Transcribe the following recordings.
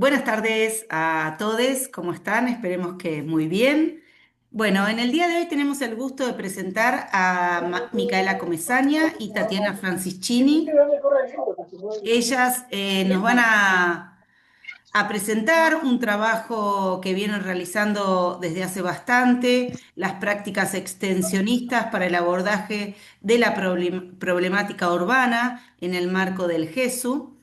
Buenas tardes a todos, ¿cómo están? Esperemos que muy bien. Bueno, en el día de hoy tenemos el gusto de presentar a Micaela Comesaña y Tatiana Francischini. Ellas nos van a presentar un trabajo que vienen realizando desde hace bastante, las prácticas extensionistas para el abordaje de la problemática urbana en el marco del GESU.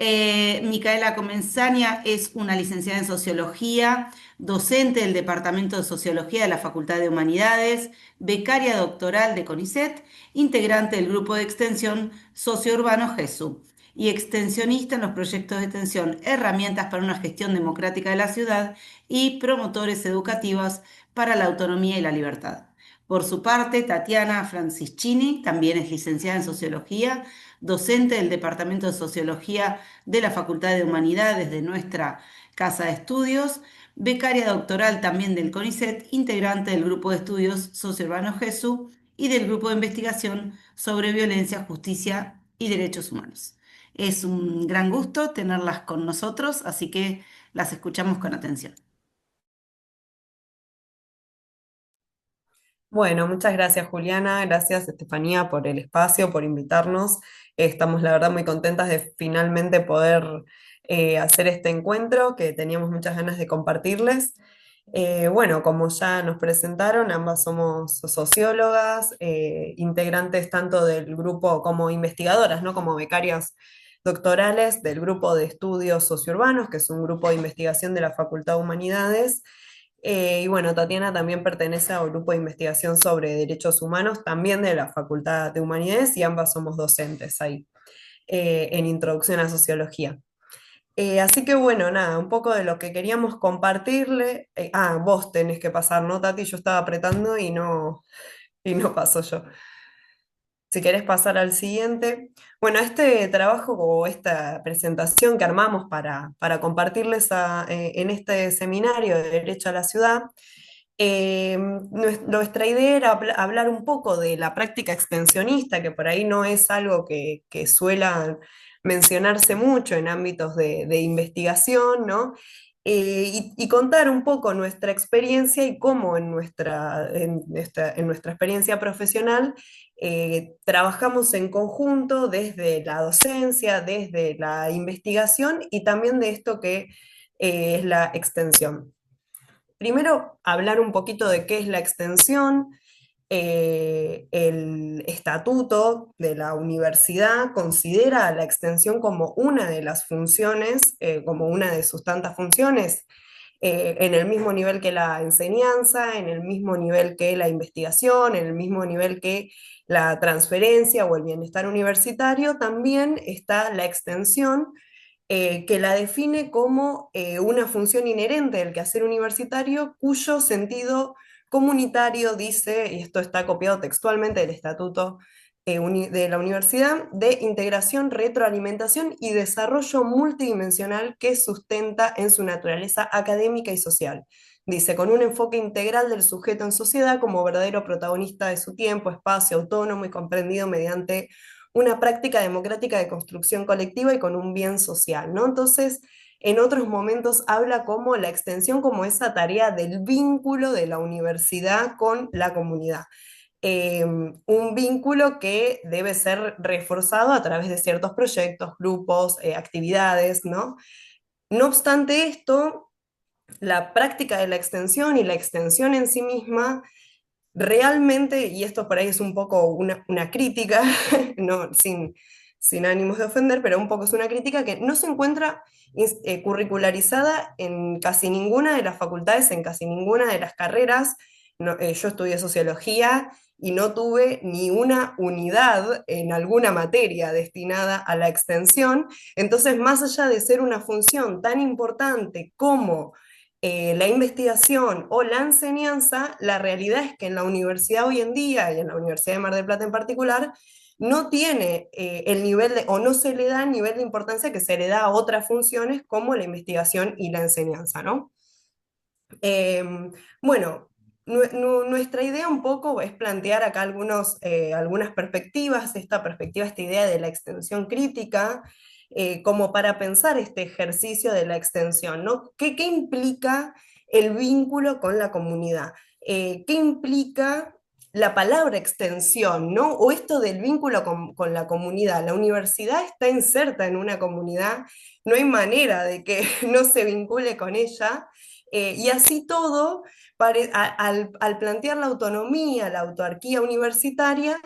Micaela Comenzania es una licenciada en Sociología, docente del Departamento de Sociología de la Facultad de Humanidades, becaria doctoral de CONICET, integrante del grupo de extensión Socio-Urbano GESU y extensionista en los proyectos de extensión Herramientas para una gestión democrática de la ciudad y promotores educativos para la autonomía y la libertad. Por su parte, Tatiana Francischini también es licenciada en Sociología, docente del Departamento de Sociología de la Facultad de Humanidades de nuestra Casa de Estudios, becaria doctoral también del CONICET, integrante del Grupo de Estudios Socio-Urbano GESU y del Grupo de Investigación sobre Violencia, Justicia y Derechos Humanos. Es un gran gusto tenerlas con nosotros, así que las escuchamos con atención. Bueno, muchas gracias Juliana, gracias Estefanía por el espacio, por invitarnos. Estamos la verdad muy contentas de finalmente poder hacer este encuentro que teníamos muchas ganas de compartirles. Bueno, como ya nos presentaron, ambas somos sociólogas, integrantes tanto del grupo como investigadoras, ¿no? Como becarias doctorales del grupo de estudios sociourbanos, que es un grupo de investigación de la Facultad de Humanidades. Y bueno, Tatiana también pertenece al grupo de investigación sobre derechos humanos, también de la Facultad de Humanidades, y ambas somos docentes ahí, en Introducción a Sociología. Así que bueno, nada, un poco de lo que queríamos compartirle. Vos tenés que pasar, ¿no, Tati? Yo estaba apretando y no paso yo. Si querés pasar al siguiente. Bueno, este trabajo o esta presentación que armamos para compartirles en este seminario de Derecho a la Ciudad, nuestra idea era hablar un poco de la práctica extensionista, que por ahí no es algo que suela mencionarse mucho en ámbitos de investigación, ¿no? Y contar un poco nuestra experiencia y cómo en nuestra experiencia profesional trabajamos en conjunto desde la docencia, desde la investigación y también de esto que es la extensión. Primero, hablar un poquito de qué es la extensión. El estatuto de la universidad considera la extensión como una de las funciones, como una de sus tantas funciones, en el mismo nivel que la enseñanza, en el mismo nivel que la investigación, en el mismo nivel que la transferencia o el bienestar universitario, también está la extensión, que la define como una función inherente del quehacer universitario cuyo sentido comunitario dice, y esto está copiado textualmente del Estatuto de la Universidad, de integración, retroalimentación y desarrollo multidimensional que sustenta en su naturaleza académica y social. Dice, con un enfoque integral del sujeto en sociedad como verdadero protagonista de su tiempo, espacio, autónomo y comprendido mediante una práctica democrática de construcción colectiva y con un bien social, ¿no? Entonces, en otros momentos habla como la extensión como esa tarea del vínculo de la universidad con la comunidad. Un vínculo que debe ser reforzado a través de ciertos proyectos, grupos, actividades, ¿no? No obstante esto, la práctica de la extensión y la extensión en sí misma realmente, y esto por ahí es un poco una crítica, no, sin ánimos de ofender, pero un poco es una crítica que no se encuentra curricularizada en casi ninguna de las facultades, en casi ninguna de las carreras. Yo estudié sociología y no tuve ni una unidad en alguna materia destinada a la extensión. Entonces, más allá de ser una función tan importante como la investigación o la enseñanza, la realidad es que en la universidad hoy en día, y en la Universidad de Mar del Plata en particular, no tiene el nivel de, o no se le da el nivel de importancia que se le da a otras funciones como la investigación y la enseñanza, ¿no? Eh, bueno, nuestra idea un poco es plantear acá algunas perspectivas, esta perspectiva, esta idea de la extensión crítica, como para pensar este ejercicio de la extensión, ¿no? ¿Qué implica el vínculo con la comunidad? ¿Qué implica la palabra extensión, ¿no? O esto del vínculo con la comunidad. La universidad está inserta en una comunidad, no hay manera de que no se vincule con ella. Y así todo, al plantear la autonomía, la autarquía universitaria,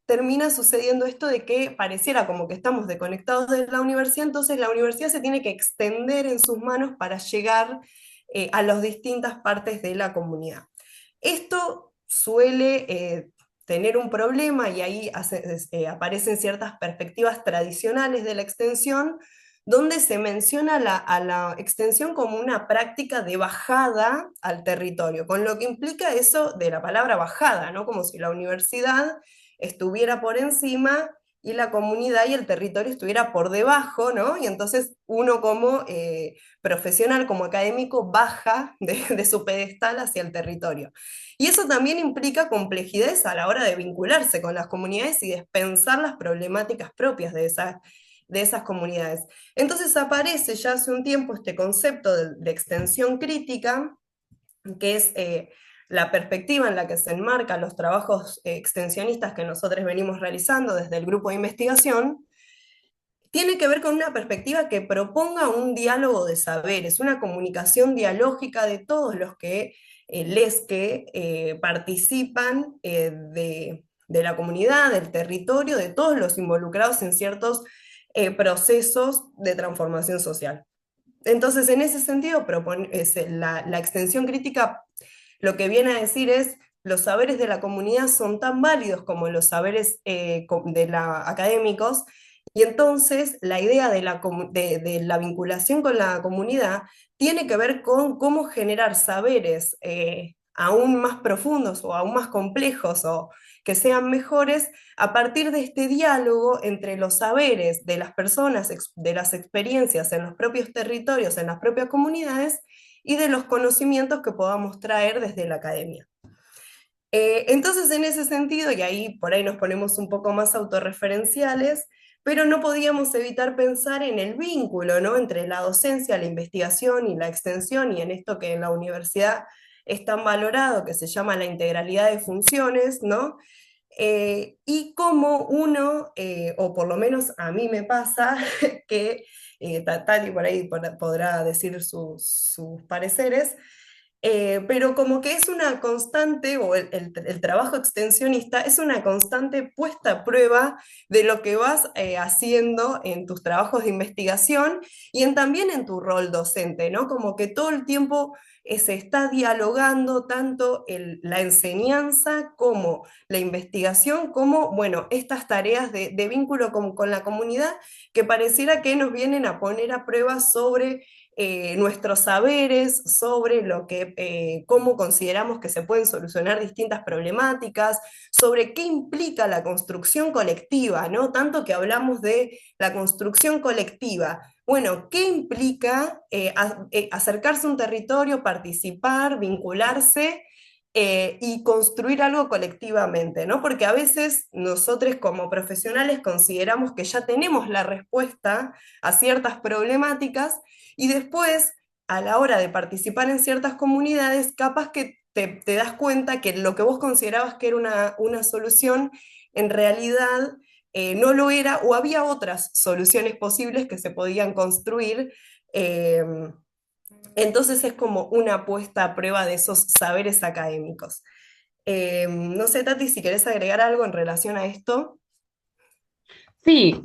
termina sucediendo esto de que pareciera como que estamos desconectados de la universidad, entonces la universidad se tiene que extender en sus manos para llegar a las distintas partes de la comunidad. Esto suele tener un problema y ahí aparecen ciertas perspectivas tradicionales de la extensión, donde se menciona a la extensión como una práctica de bajada al territorio, con lo que implica eso de la palabra bajada, ¿no? Como si la universidad estuviera por encima y la comunidad y el territorio estuviera por debajo, ¿no? Y entonces uno como profesional, como académico, baja de su pedestal hacia el territorio. Y eso también implica complejidades a la hora de vincularse con las comunidades y de pensar las problemáticas propias de esas comunidades. Entonces aparece ya hace un tiempo este concepto de extensión crítica, que es la perspectiva en la que se enmarcan los trabajos extensionistas que nosotros venimos realizando desde el grupo de investigación, tiene que ver con una perspectiva que proponga un diálogo de saberes, una comunicación dialógica de todos los que les que participan de la comunidad, del territorio, de todos los involucrados en ciertos procesos de transformación social. Entonces, en ese sentido, la extensión crítica lo que viene a decir es, los saberes de la comunidad son tan válidos como los saberes académicos, y entonces la idea de la vinculación con la comunidad tiene que ver con cómo generar saberes aún más profundos o aún más complejos o que sean mejores a partir de este diálogo entre los saberes de las personas, de las experiencias en los propios territorios, en las propias comunidades, y de los conocimientos que podamos traer desde la academia. Entonces, en ese sentido, y ahí por ahí nos ponemos un poco más autorreferenciales, pero no podíamos evitar pensar en el vínculo, ¿no? Entre la docencia, la investigación y la extensión, y en esto que en la universidad es tan valorado, que se llama la integralidad de funciones, ¿no? Y cómo uno, o por lo menos a mí me pasa, que Tati por ahí podrá decir sus pareceres, pero como que es una constante, o el trabajo extensionista es una constante puesta a prueba de lo que vas haciendo en tus trabajos de investigación y también en tu rol docente, ¿no? Como que todo el tiempo se está dialogando tanto la enseñanza como la investigación, como, bueno, estas tareas de vínculo con la comunidad que pareciera que nos vienen a poner a prueba sobre nuestros saberes, sobre cómo consideramos que se pueden solucionar distintas problemáticas, sobre qué implica la construcción colectiva, ¿no? Tanto que hablamos de la construcción colectiva. Bueno, ¿qué implica acercarse a un territorio, participar, vincularse y construir algo colectivamente, ¿no? Porque a veces nosotros como profesionales consideramos que ya tenemos la respuesta a ciertas problemáticas y después, a la hora de participar en ciertas comunidades, capaz que te das cuenta que lo que vos considerabas que era una solución, en realidad no lo era, o había otras soluciones posibles que se podían construir. eh, entonces es como una puesta a prueba de esos saberes académicos. No sé, Tati, si querés agregar algo en relación a esto. Sí,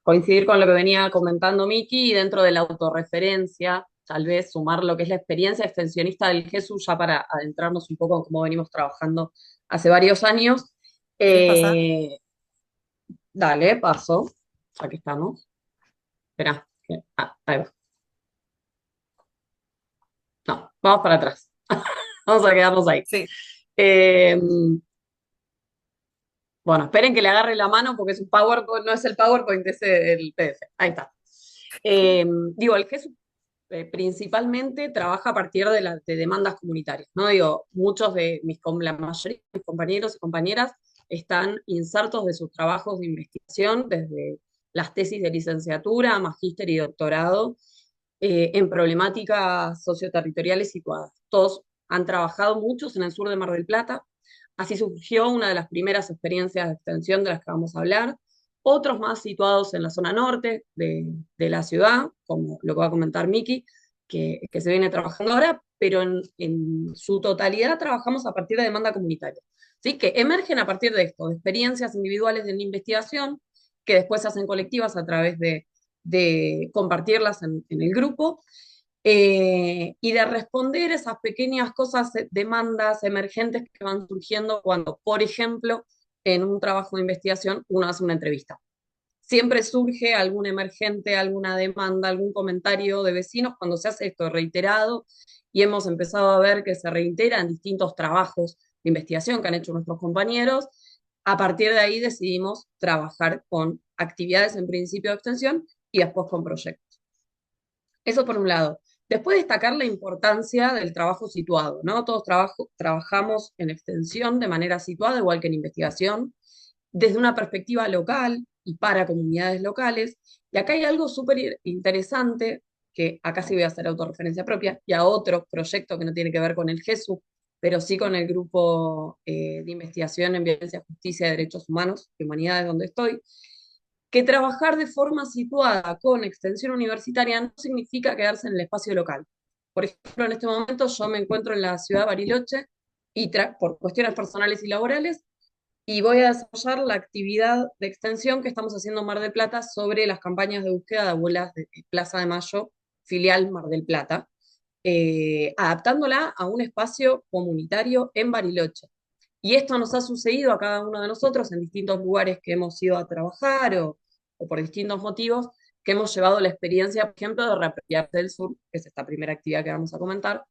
coincidir con lo que venía comentando Miki y dentro de la autorreferencia, tal vez sumar lo que es la experiencia extensionista del Jesús, ya para adentrarnos un poco en cómo venimos trabajando hace varios años. ¿Querés pasar? Eh, Dale, paso, aquí estamos. Espera, ahí va. No, vamos para atrás. Vamos a quedarnos ahí. Sí. Eh, bueno, esperen que le agarre la mano porque es un PowerPoint, no es el PowerPoint, es el PDF. Ahí está. Digo, el Jesús principalmente trabaja a partir de demandas comunitarias, ¿no? Digo, muchos de la mayoría de mis compañeros y compañeras están insertos de sus trabajos de investigación desde las tesis de licenciatura, magíster y doctorado en problemáticas socioterritoriales situadas. Todos han trabajado muchos en el sur de Mar del Plata. Así surgió una de las primeras experiencias de extensión de las que vamos a hablar. Otros más situados en la zona norte de la ciudad, como lo que va a comentar Miki, que se viene trabajando ahora, pero en su totalidad trabajamos a partir de demanda comunitaria. ¿Sí? Que emergen a partir de esto, de experiencias individuales de la investigación, que después se hacen colectivas a través de compartirlas en el grupo, y de responder esas pequeñas cosas, demandas emergentes que van surgiendo cuando, por ejemplo, en un trabajo de investigación uno hace una entrevista. Siempre surge algún emergente, alguna demanda, algún comentario de vecinos cuando se hace esto reiterado y hemos empezado a ver que se reitera en distintos trabajos de investigación que han hecho nuestros compañeros. A partir de ahí decidimos trabajar con actividades en principio de extensión y después con proyectos. Eso por un lado. Después destacar la importancia del trabajo situado, ¿no? Todos trabajamos en extensión de manera situada, igual que en investigación, desde una perspectiva local y para comunidades locales. Y acá hay algo súper interesante, que acá sí voy a hacer autorreferencia propia, y a otro proyecto que no tiene que ver con el GESU, pero sí con el grupo de investigación en violencia, justicia y derechos humanos, de humanidades donde estoy, que trabajar de forma situada con extensión universitaria no significa quedarse en el espacio local. Por ejemplo, en este momento yo me encuentro en la ciudad de Bariloche y por cuestiones personales y laborales, y voy a desarrollar la actividad de extensión que estamos haciendo en Mar del Plata sobre las campañas de búsqueda de abuelas de Plaza de Mayo, filial Mar del Plata, adaptándola a un espacio comunitario en Bariloche. Y esto nos ha sucedido a cada uno de nosotros en distintos lugares que hemos ido a trabajar o por distintos motivos, que hemos llevado la experiencia, por ejemplo, de reapropiarse del sur, que es esta primera actividad que vamos a comentar,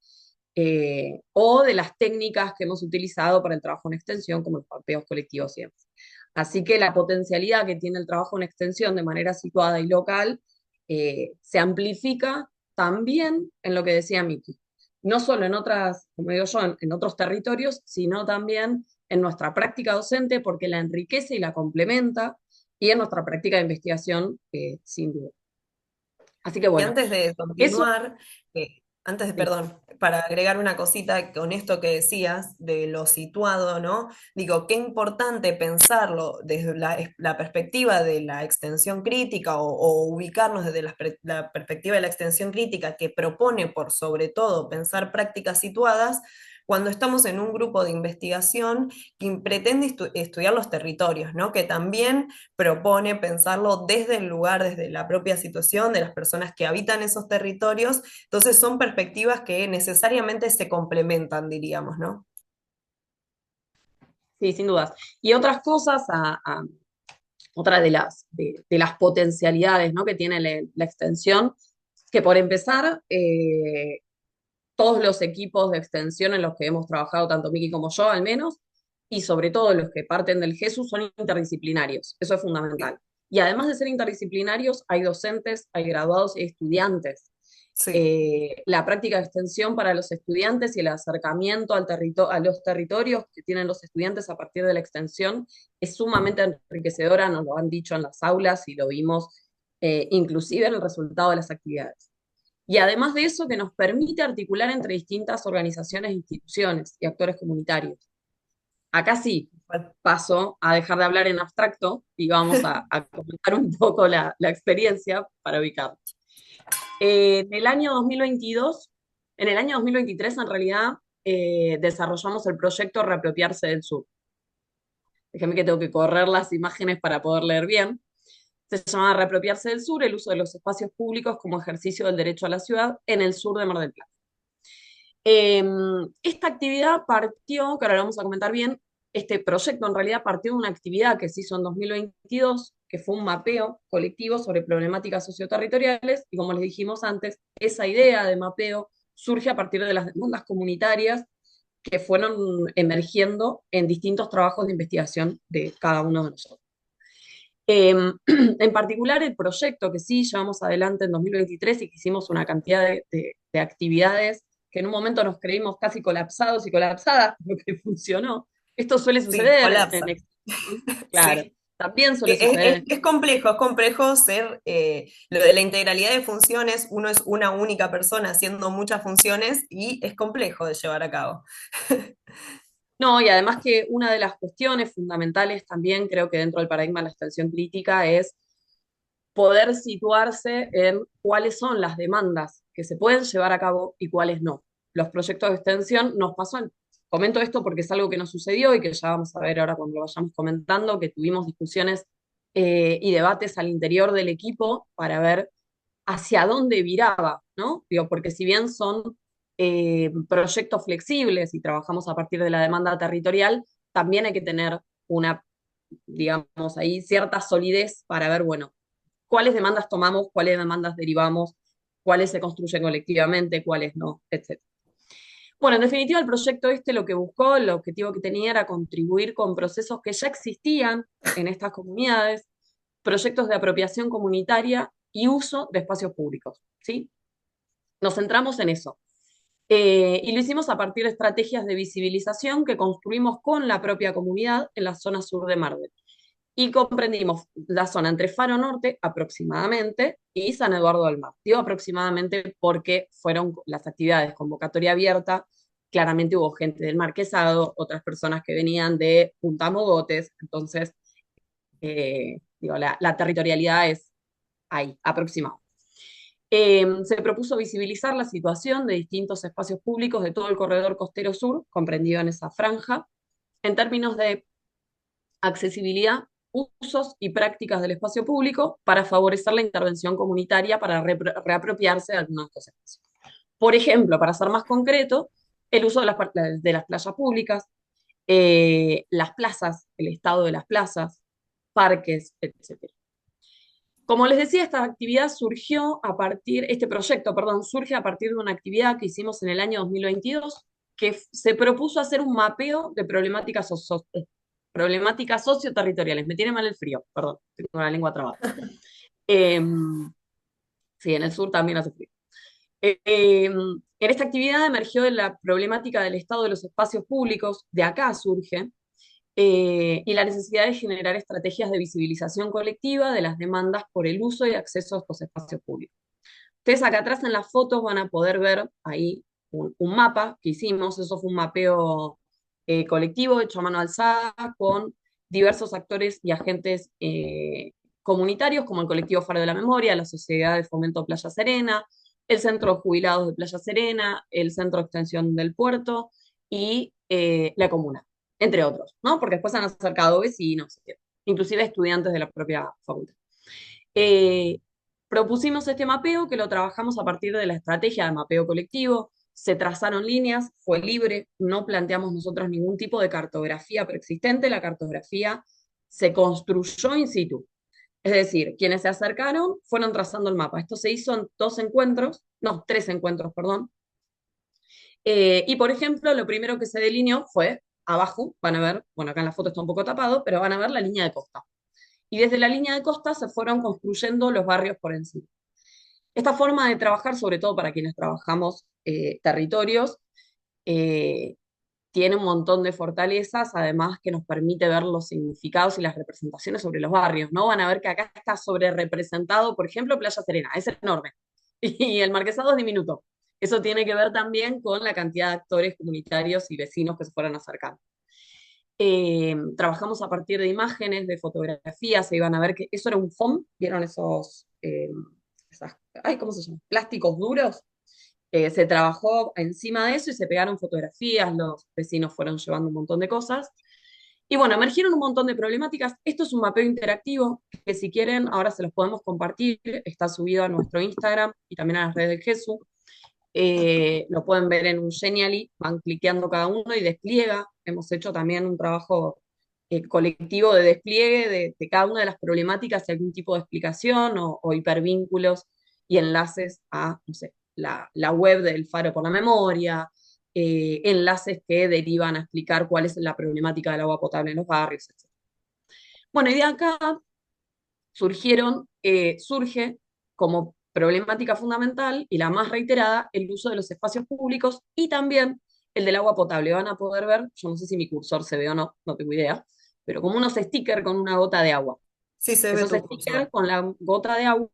o de las técnicas que hemos utilizado para el trabajo en extensión, como los mapeos colectivos y demás. Así que la potencialidad que tiene el trabajo en extensión de manera situada y local se amplifica también en lo que decía Miki. No solo en otras, como digo yo, en otros territorios, sino también en nuestra práctica docente, porque la enriquece y la complementa, y en nuestra práctica de investigación, sin duda. Así que Y bueno, antes de eso. continuar, Sí. perdón, para agregar una cosita con esto que decías de lo situado, ¿no? Digo, qué importante pensarlo desde la perspectiva de la extensión crítica o ubicarnos desde la perspectiva de la extensión crítica que propone por sobre todo pensar prácticas situadas cuando estamos en un grupo de investigación que pretende estudiar los territorios, ¿no? Que también propone pensarlo desde el lugar, desde la propia situación de las personas que habitan esos territorios. Entonces son perspectivas que necesariamente se complementan, diríamos, ¿no? Sí, sin dudas. Y otras cosas, otra de las potencialidades, ¿no? Que tiene la extensión, que por empezar, todos los equipos de extensión en los que hemos trabajado, tanto Miki como yo al menos, y sobre todo los que parten del GESU, son interdisciplinarios. Eso es fundamental. Y además de ser interdisciplinarios, hay docentes, hay graduados y estudiantes. Sí. La práctica de extensión para los estudiantes y el acercamiento a los territorios que tienen los estudiantes a partir de la extensión es sumamente enriquecedora, nos lo han dicho en las aulas y lo vimos inclusive en el resultado de las actividades. Y además de eso, que nos permite articular entre distintas organizaciones, instituciones y actores comunitarios. Acá sí, Bueno, paso a dejar de hablar en abstracto y vamos a comentar un poco la experiencia para ubicar. En el año 2022, en el año 2023 en realidad desarrollamos el proyecto Reapropiarse del Sur. Déjame que tengo que correr las imágenes para poder leer bien. Se llama Reapropiarse del Sur, el uso de los espacios públicos como ejercicio del derecho a la ciudad en el sur de Mar del Plata. Esta actividad partió, que ahora lo vamos a comentar bien, este proyecto en realidad partió de una actividad que se hizo en 2022, que fue un mapeo colectivo sobre problemáticas socioterritoriales, y como les dijimos antes, esa idea de mapeo surge a partir de las demandas comunitarias que fueron emergiendo en distintos trabajos de investigación de cada uno de nosotros. En particular, el proyecto que sí llevamos adelante en 2023 y que hicimos una cantidad de actividades que en un momento nos creímos casi colapsados y colapsadas, lo que funcionó. Esto suele sí, suceder colapsa. en extensión, claro. Sí. también suele suceder. Es complejo ser, lo de la integralidad de funciones, uno es una única persona haciendo muchas funciones y es complejo de llevar a cabo. No, y además que una de las cuestiones fundamentales también creo que dentro del paradigma de la extensión crítica es poder situarse en cuáles son las demandas que se pueden llevar a cabo y cuáles no. Los proyectos de extensión nos pasó, comento esto porque es algo que nos sucedió y que ya vamos a ver ahora cuando lo vayamos comentando, que tuvimos discusiones y debates al interior del equipo para ver hacia dónde viraba, ¿no? Digo, porque si bien son proyectos flexibles y trabajamos a partir de la demanda territorial, también hay que tener una, digamos, ahí cierta solidez para ver, bueno, cuáles demandas tomamos, cuáles demandas derivamos, cuáles se construyen colectivamente, cuáles no, etc. Bueno, en definitiva, el proyecto este lo que buscó, el objetivo que tenía era contribuir con procesos que ya existían en estas comunidades, proyectos de apropiación comunitaria y uso de espacios públicos, ¿sí? Nos centramos en eso. Y lo hicimos a partir de estrategias de visibilización que construimos con la propia comunidad en la zona sur de Mar del. Y comprendimos la zona entre Faro Norte aproximadamente y San Eduardo del Mar. Digo aproximadamente porque fueron las actividades convocatoria abierta, claramente hubo gente del Marquesado, otras personas que venían de Punta Mogotes, entonces digo, la territorialidad es ahí, aproximado. Se propuso visibilizar la situación de distintos espacios públicos de todo el corredor costero sur, comprendido en esa franja, en términos de accesibilidad, usos y prácticas del espacio público para favorecer la intervención comunitaria para reapropiarse de algunos de estos espacios. Por ejemplo, para ser más concreto, el uso de las playas públicas, las plazas, el estado de las plazas, parques, etc. Como les decía, esta actividad surgió a partir, este proyecto, perdón, surge a partir de una actividad que hicimos en el año 2022 que se propuso hacer un mapeo de problemáticas socioterritoriales. Me tiene mal el frío, perdón, tengo la lengua trabada. Eh, sí, en el sur también hace frío. En esta actividad emergió de la problemática del estado de los espacios públicos, de acá surge, y la necesidad de generar estrategias de visibilización colectiva de las demandas por el uso y acceso a estos espacios públicos. Ustedes acá atrás en las fotos van a poder ver ahí un mapa que hicimos, eso fue un mapeo colectivo hecho a mano alzada con diversos actores y agentes comunitarios, como el colectivo Faro de la Memoria, la Sociedad de Fomento Playa Serena, el Centro de Jubilados de Playa Serena, el Centro de Extensión del Puerto y la comuna, entre otros, ¿no? Porque después han acercado vecinos, inclusive estudiantes de la propia facultad. Eh, Propusimos este mapeo que lo trabajamos a partir de la estrategia de mapeo colectivo, se trazaron líneas, fue libre, no planteamos nosotros ningún tipo de cartografía preexistente, la cartografía se construyó in situ. Es decir, quienes se acercaron fueron trazando el mapa. Esto se hizo en tres encuentros, perdón. Y por ejemplo, lo primero que se delineó fue abajo, van a ver, bueno, acá en la foto está un poco tapado, pero van a ver la línea de costa. Y desde la línea de costa se fueron construyendo los barrios por encima. Esta forma de trabajar, sobre todo para quienes trabajamos territorios, eh, tiene un montón de fortalezas, además que nos permite ver los significados y las representaciones sobre los barrios, ¿no? Van a ver que acá está sobre representado, por ejemplo, Playa Serena, es enorme, y el Marquesado es diminuto. Eso tiene que ver también con la cantidad de actores comunitarios y vecinos que se fueron acercando. Trabajamos a partir de imágenes, de fotografías, se iban a ver que eso era un foam, ¿vieron esos, ¿cómo se llama? Plásticos duros. Se trabajó encima de eso y se pegaron fotografías, los vecinos fueron llevando un montón de cosas. Y bueno, emergieron un montón de problemáticas. Esto es un mapeo interactivo que si quieren ahora se los podemos compartir, está subido a nuestro Instagram y también a las redes de Jesús. Lo pueden ver en un Genially, van cliqueando cada uno y despliega. Hemos hecho también un trabajo colectivo de despliegue de cada una de las problemáticas, algún tipo de explicación o hipervínculos y enlaces a, no sé, la web del Faro por la Memoria, enlaces que derivan a explicar cuál es la problemática del agua potable en los barrios, etc. Bueno, y de acá surge como problemática fundamental y la más reiterada el uso de los espacios públicos y también el del agua potable. Van a poder ver, yo no sé si mi cursor se ve o no, no tengo idea, pero como unos stickers con una gota de agua. Sí, se ve Esos tu stickers curso. con la gota de agua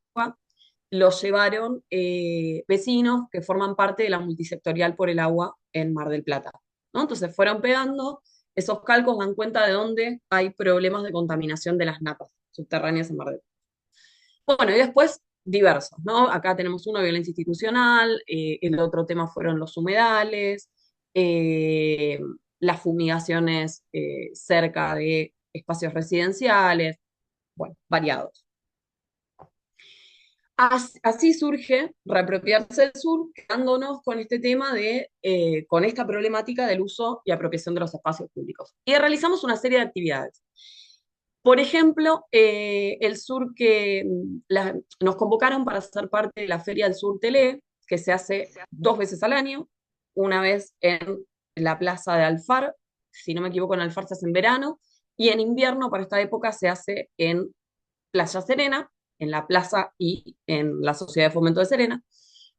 los llevaron vecinos que forman parte de la multisectorial por el agua en Mar del Plata, ¿no? Entonces fueron pegando, esos calcos dan cuenta de dónde hay problemas de contaminación de las napas subterráneas en Mar del Plata. Bueno, y después diversos, ¿no? Acá tenemos uno, violencia institucional, el otro tema fueron los humedales, eh, las fumigaciones cerca de espacios residenciales, bueno, variados. Así surge Reapropiarse del Sur, quedándonos con este tema con esta problemática del uso y apropiación de los espacios públicos. Y realizamos una serie de actividades. Por ejemplo, el sur nos convocaron para ser parte de la Feria del Sur Tele, que se hace 2 veces al año, una vez en la Plaza de Alfar, si no me equivoco en Alfar se hace en verano, y en invierno para esta época se hace en Playa Serena, en la plaza y en la Sociedad de Fomento de Serena.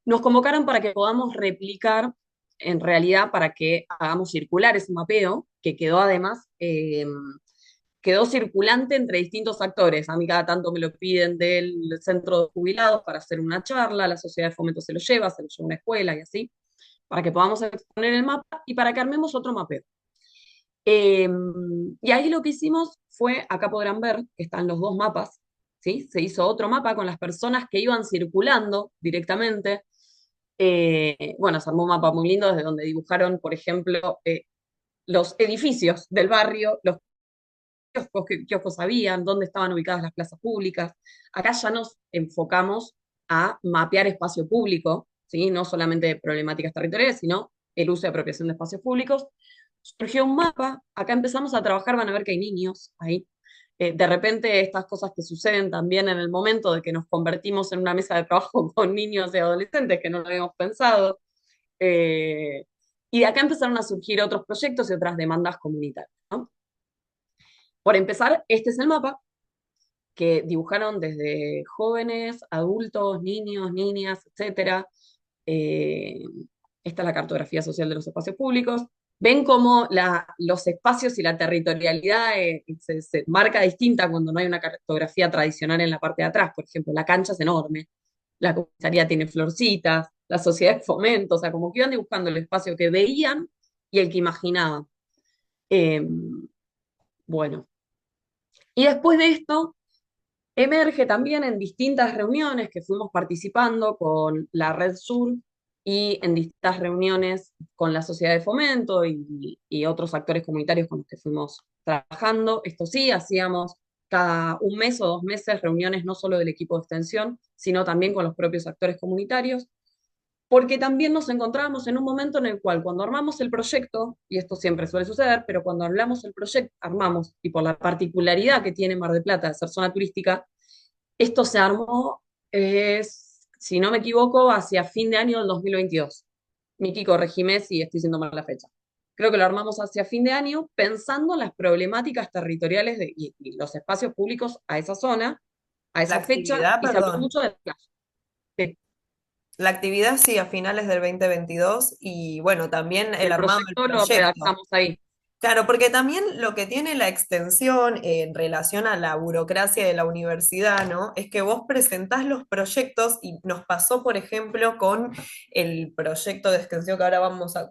Nos convocaron para que podamos replicar, en realidad, para que hagamos circular ese mapeo, que quedó además, quedó circulante entre distintos actores. A mí cada tanto me lo piden del centro de jubilados para hacer una charla, la Sociedad de Fomento se lo lleva a una escuela y así, para que podamos exponer el mapa y para que armemos otro mapeo. Eh, y ahí lo que hicimos fue, acá podrán ver que están los dos mapas, ¿sí? Se hizo otro mapa con las personas que iban circulando directamente. Bueno, se armó un mapa muy lindo desde donde dibujaron, por ejemplo, los edificios del barrio, los kioscos, qué kioscos habían, dónde estaban ubicadas las plazas públicas. Acá ya nos enfocamos a mapear espacio público, ¿sí? No solamente problemáticas territoriales, sino el uso y apropiación de espacios públicos. Surgió un mapa, acá empezamos a trabajar, van a ver que hay niños ahí. De repente estas cosas que suceden también en el momento de que nos convertimos en una mesa de trabajo con niños y adolescentes que no lo habíamos pensado. Eh, y de acá empezaron a surgir otros proyectos y otras demandas comunitarias, ¿no? Por empezar, este es el mapa que dibujaron desde jóvenes, adultos, niños, niñas, etcétera. Eh, Esta es la cartografía social de los espacios públicos. Ven cómo los espacios y la territorialidad se marca distinta cuando no hay una cartografía tradicional en la parte de atrás. Por ejemplo, la cancha es enorme, la comisaría tiene florcitas, la sociedad de fomento, o sea, como que iban dibujando el espacio que veían y el que imaginaban. Eh, bueno, y después de esto, emerge también en distintas reuniones que fuimos participando con la Red Sur y en distintas reuniones con la Sociedad de Fomento y otros actores comunitarios con los que fuimos trabajando. Esto sí, hacíamos cada 1 mes o 2 meses reuniones no solo del equipo de extensión, sino también con los propios actores comunitarios, porque también nos encontrábamos en un momento en el cual cuando armamos el proyecto, y esto siempre suele suceder, pero cuando hablamos el proyecto, armamos, y por la particularidad que tiene Mar del Plata de ser zona turística, esto se armó, si no me equivoco, hacia fin de año del 2022. Miki, corregime si estoy diciendo mal la fecha. Creo que lo armamos hacia fin de año pensando en las problemáticas territoriales y los espacios públicos a esa zona, a La esa fecha, actividad, y se habló perdón. mucho de playa. Sí. La actividad sí a finales del 2022 y bueno, también Y el el armado del proyecto lo proyecto. redactamos ahí. Claro, porque también lo que tiene la extensión en relación a la burocracia de la universidad, ¿no? Es que vos presentás los proyectos y nos pasó, por ejemplo, con el proyecto de extensión que ahora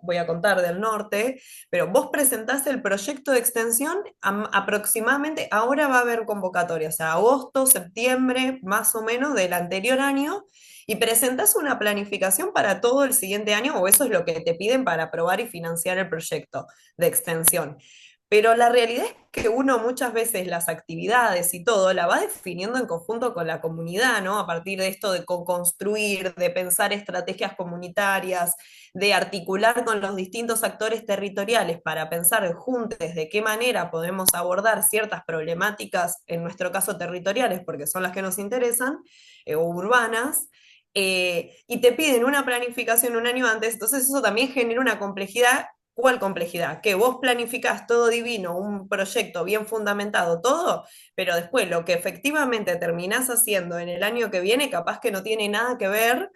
voy a contar del norte, pero vos presentás el proyecto de extensión aproximadamente, ahora va a haber convocatoria, o sea, agosto, septiembre, más o menos del anterior año, y presentás una planificación para todo el siguiente año, o eso es lo que te piden para aprobar y financiar el proyecto de extensión. Pero la realidad es que uno muchas veces las actividades y todo la va definiendo en conjunto con la comunidad, ¿no? A partir de esto de construir, de pensar estrategias comunitarias, de articular con los distintos actores territoriales para pensar juntos de qué manera podemos abordar ciertas problemáticas, en nuestro caso territoriales, porque son las que nos interesan, o urbanas, y te piden una planificación un año antes, entonces eso también genera una complejidad. ¿Cuál complejidad? Que vos planificás todo divino, un proyecto bien fundamentado, todo, pero después lo que efectivamente terminás haciendo en el año que viene, capaz que no tiene nada que ver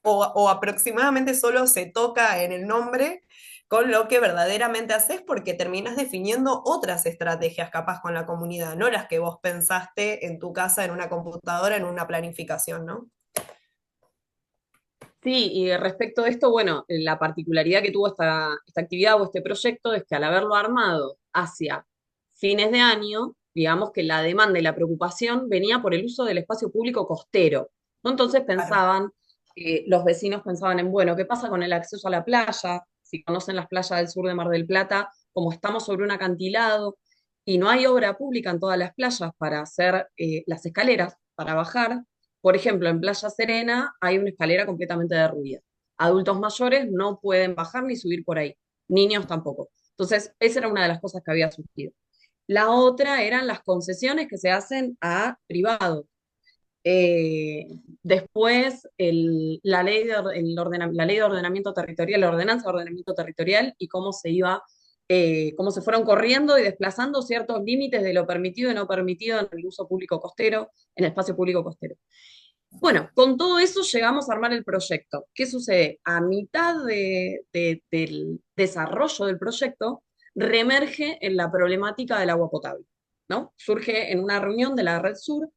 o aproximadamente solo se toca en el nombre con lo que verdaderamente haces, porque terminás definiendo otras estrategias capaz con la comunidad, no las que vos pensaste en tu casa, en una computadora, en una planificación, ¿no? Sí, y respecto de esto, bueno, la particularidad que tuvo esta actividad o este proyecto es que al haberlo armado hacia fines de año, digamos que la demanda y la preocupación venía por el uso del espacio público costero, ¿no? Entonces Claro. pensaban, los vecinos pensaban en, bueno, ¿qué pasa con el acceso a la playa? Si conocen las playas del sur de Mar del Plata, como estamos sobre un acantilado y no hay obra pública en todas las playas para hacer las escaleras para bajar, por ejemplo, en Playa Serena hay una escalera completamente derruida. Adultos mayores no pueden bajar ni subir por ahí, niños tampoco. Entonces, esa era una de las cosas que había surgido. La otra eran las concesiones que se hacen a privados. Eh, Después, la ley de ordenamiento territorial, la ordenanza de ordenamiento territorial y cómo se fueron corriendo y desplazando ciertos límites de lo permitido y no permitido en el uso público costero, en el espacio público costero. Bueno, con todo eso llegamos a armar el proyecto. ¿Qué sucede? A mitad del desarrollo del proyecto, reemerge en la problemática del agua potable, ¿no? Surge en una reunión de la Red Sur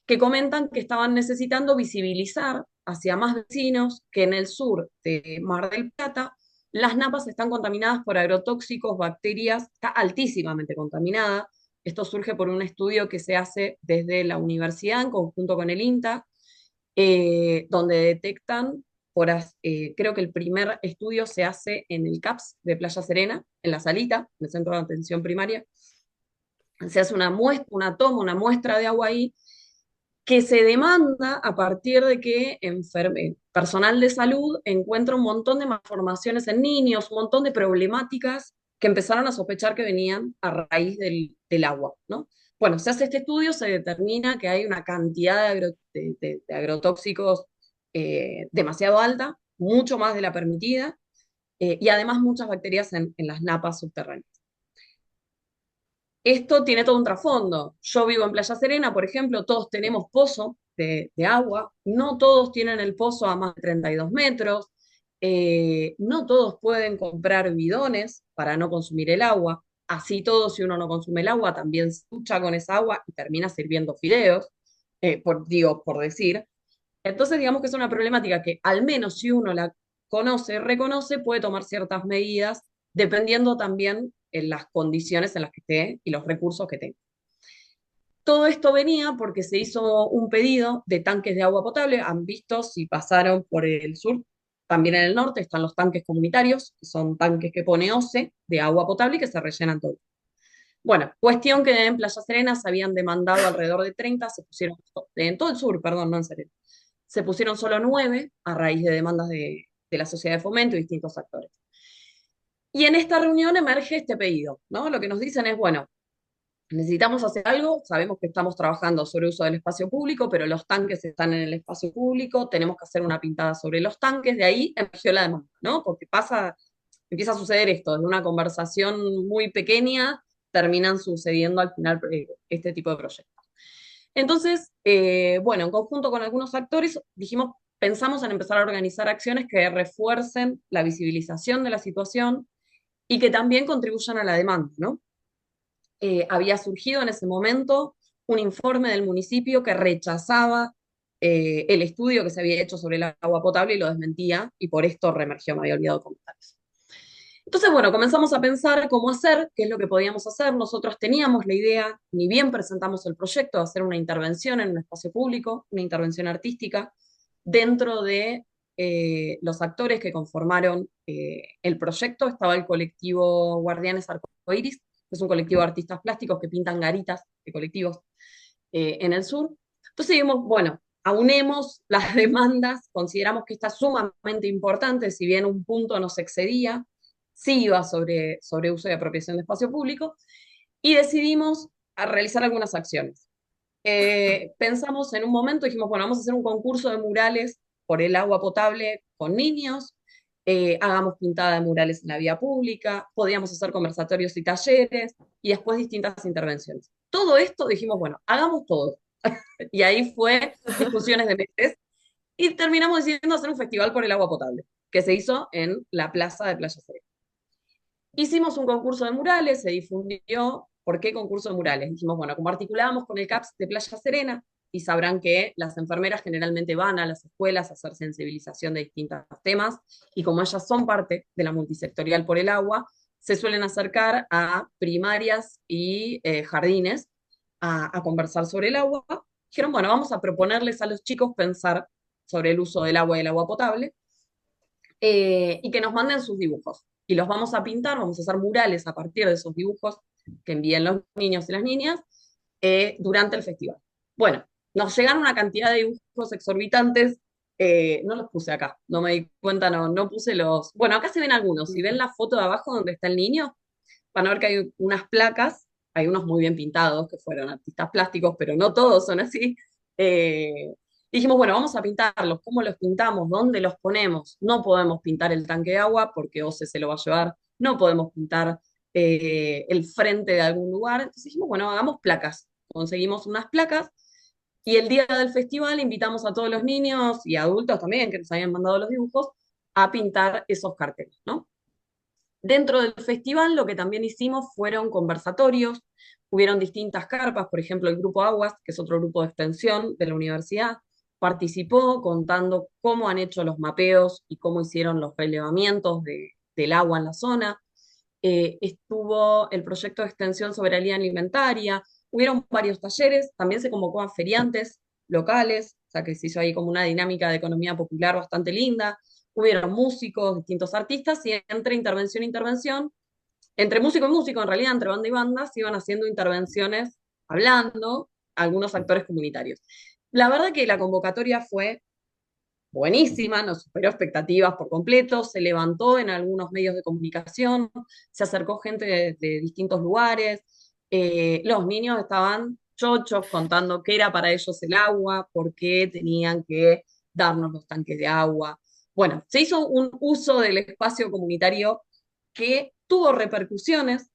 que comentan que estaban necesitando visibilizar hacia más vecinos que en el sur de Mar del Plata las napas están contaminadas por agrotóxicos, bacterias, está altísimamente contaminada. Esto surge por un estudio que se hace desde la universidad en conjunto con el INTA, donde detectan, creo que el primer estudio se hace en el CAPS de Playa Serena, en la Salita, en el Centro de Atención Primaria. Se hace una toma, una muestra de agua ahí, que se demanda a partir de que personal de salud encuentra un montón de malformaciones en niños, un montón de problemáticas que empezaron a sospechar que venían a raíz del agua, ¿no? Bueno, se hace este estudio, se determina que hay una cantidad de agrotóxicos demasiado alta, mucho más de la permitida, y además muchas bacterias en las napas subterráneas. Esto tiene todo un trasfondo. Yo vivo en Playa Serena, por ejemplo, todos tenemos pozo de agua, no todos tienen el pozo a más de 32 metros, no todos pueden comprar bidones para no consumir el agua, así todo, si uno no consume el agua, también se ducha con esa agua y termina sirviendo fideos, por decir. Entonces, digamos que es una problemática que al menos si uno la conoce, reconoce, puede tomar ciertas medidas, dependiendo también en las condiciones en las que esté y los recursos que tenga. Todo esto venía porque se hizo un pedido de tanques de agua potable. Han visto si pasaron por el sur, también en el norte están los tanques comunitarios, que son tanques que pone OCE de agua potable y que se rellenan todo. Bueno, cuestión que en Playa Serena se habían demandado alrededor de 30, se pusieron, en todo el sur, perdón, no en Serena, se pusieron solo 9 a raíz de demandas de la sociedad de fomento y distintos actores. Y en esta reunión emerge este pedido, ¿no? Lo que nos dicen es, bueno, necesitamos hacer algo, sabemos que estamos trabajando sobre uso del espacio público, pero los tanques están en el espacio público, tenemos que hacer una pintada sobre los tanques, de ahí emergió la demanda, ¿no? Porque empieza a suceder esto, desde una conversación muy pequeña, terminan sucediendo al final este tipo de proyectos. Entonces, bueno, en conjunto con algunos actores, pensamos en empezar a organizar acciones que refuercen la visibilización de la situación y que también contribuyan a la demanda, ¿no? Había surgido en ese momento un informe del municipio que rechazaba el estudio que se había hecho sobre el agua potable y lo desmentía, y por esto reemergió, me había olvidado comentar eso. Entonces, bueno, comenzamos a pensar cómo hacer, qué es lo que podíamos hacer. Nosotros teníamos la idea, ni bien presentamos el proyecto, de hacer una intervención en un espacio público, una intervención artística, dentro de los actores que conformaron el proyecto. Estaba el colectivo Guardianes Arcoiris, que es un colectivo de artistas plásticos que pintan garitas de colectivos en el sur. Entonces dijimos, bueno, aunemos las demandas, consideramos que esta es sumamente importante, si bien un punto nos excedía, sí iba sobre uso y apropiación de espacio público, y decidimos a realizar algunas acciones. Pensamos en un momento, dijimos, bueno, vamos a hacer un concurso de murales por el agua potable con niños, hagamos pintada de murales en la vía pública, podíamos hacer conversatorios y talleres, y después distintas intervenciones. Todo esto dijimos, bueno, hagamos todo. Y ahí fue discusiones de meses, y terminamos decidiendo hacer un festival por el agua potable, que se hizo en la plaza de Playa Serena. Hicimos un concurso de murales, se difundió. ¿Por qué concurso de murales? Dijimos, bueno, como articulábamos con el CAPS de Playa Serena, y sabrán que las enfermeras generalmente van a las escuelas a hacer sensibilización de distintos temas, y como ellas son parte de la multisectorial por el agua, se suelen acercar a primarias y jardines a conversar sobre el agua. Dijeron, bueno, vamos a proponerles a los chicos pensar sobre el uso del agua y el agua potable, y que nos manden sus dibujos. Y los vamos a pintar, vamos a hacer murales a partir de esos dibujos que envíen los niños y las niñas durante el festival. Bueno, nos llegaron una cantidad de dibujos exorbitantes, no los puse acá, no me di cuenta, no puse los... Bueno, acá se ven algunos, si ven la foto de abajo donde está el niño, van a ver que hay unas placas, hay unos muy bien pintados, que fueron artistas plásticos, pero no todos son así. Eh, Dijimos, bueno, vamos a pintarlos. ¿Cómo los pintamos? ¿Dónde los ponemos? No podemos pintar el tanque de agua porque OCE se lo va a llevar. No podemos pintar el frente de algún lugar. Entonces dijimos, bueno, hagamos placas. Conseguimos unas placas y el día del festival invitamos a todos los niños y adultos también que nos habían mandado los dibujos a pintar esos carteles, ¿no? Dentro del festival lo que también hicimos fueron conversatorios, hubieron distintas carpas, por ejemplo el Grupo Aguas, que es otro grupo de extensión de la universidad, participó contando cómo han hecho los mapeos y cómo hicieron los relevamientos del agua en la zona. Estuvo el proyecto de extensión soberanía alimentaria, hubieron varios talleres, también se convocó a feriantes locales, o sea que se hizo ahí como una dinámica de economía popular bastante linda. Hubieron músicos, distintos artistas, y entre intervención e intervención, entre músico y músico, en realidad, entre banda y banda, se iban haciendo intervenciones hablando algunos actores comunitarios. La verdad que la convocatoria fue buenísima, nos superó expectativas por completo, se levantó en algunos medios de comunicación, se acercó gente de distintos lugares, los niños estaban chochos contando qué era para ellos el agua, por qué tenían que darnos los tanques de agua. Bueno, se hizo un uso del espacio comunitario que tuvo repercusiones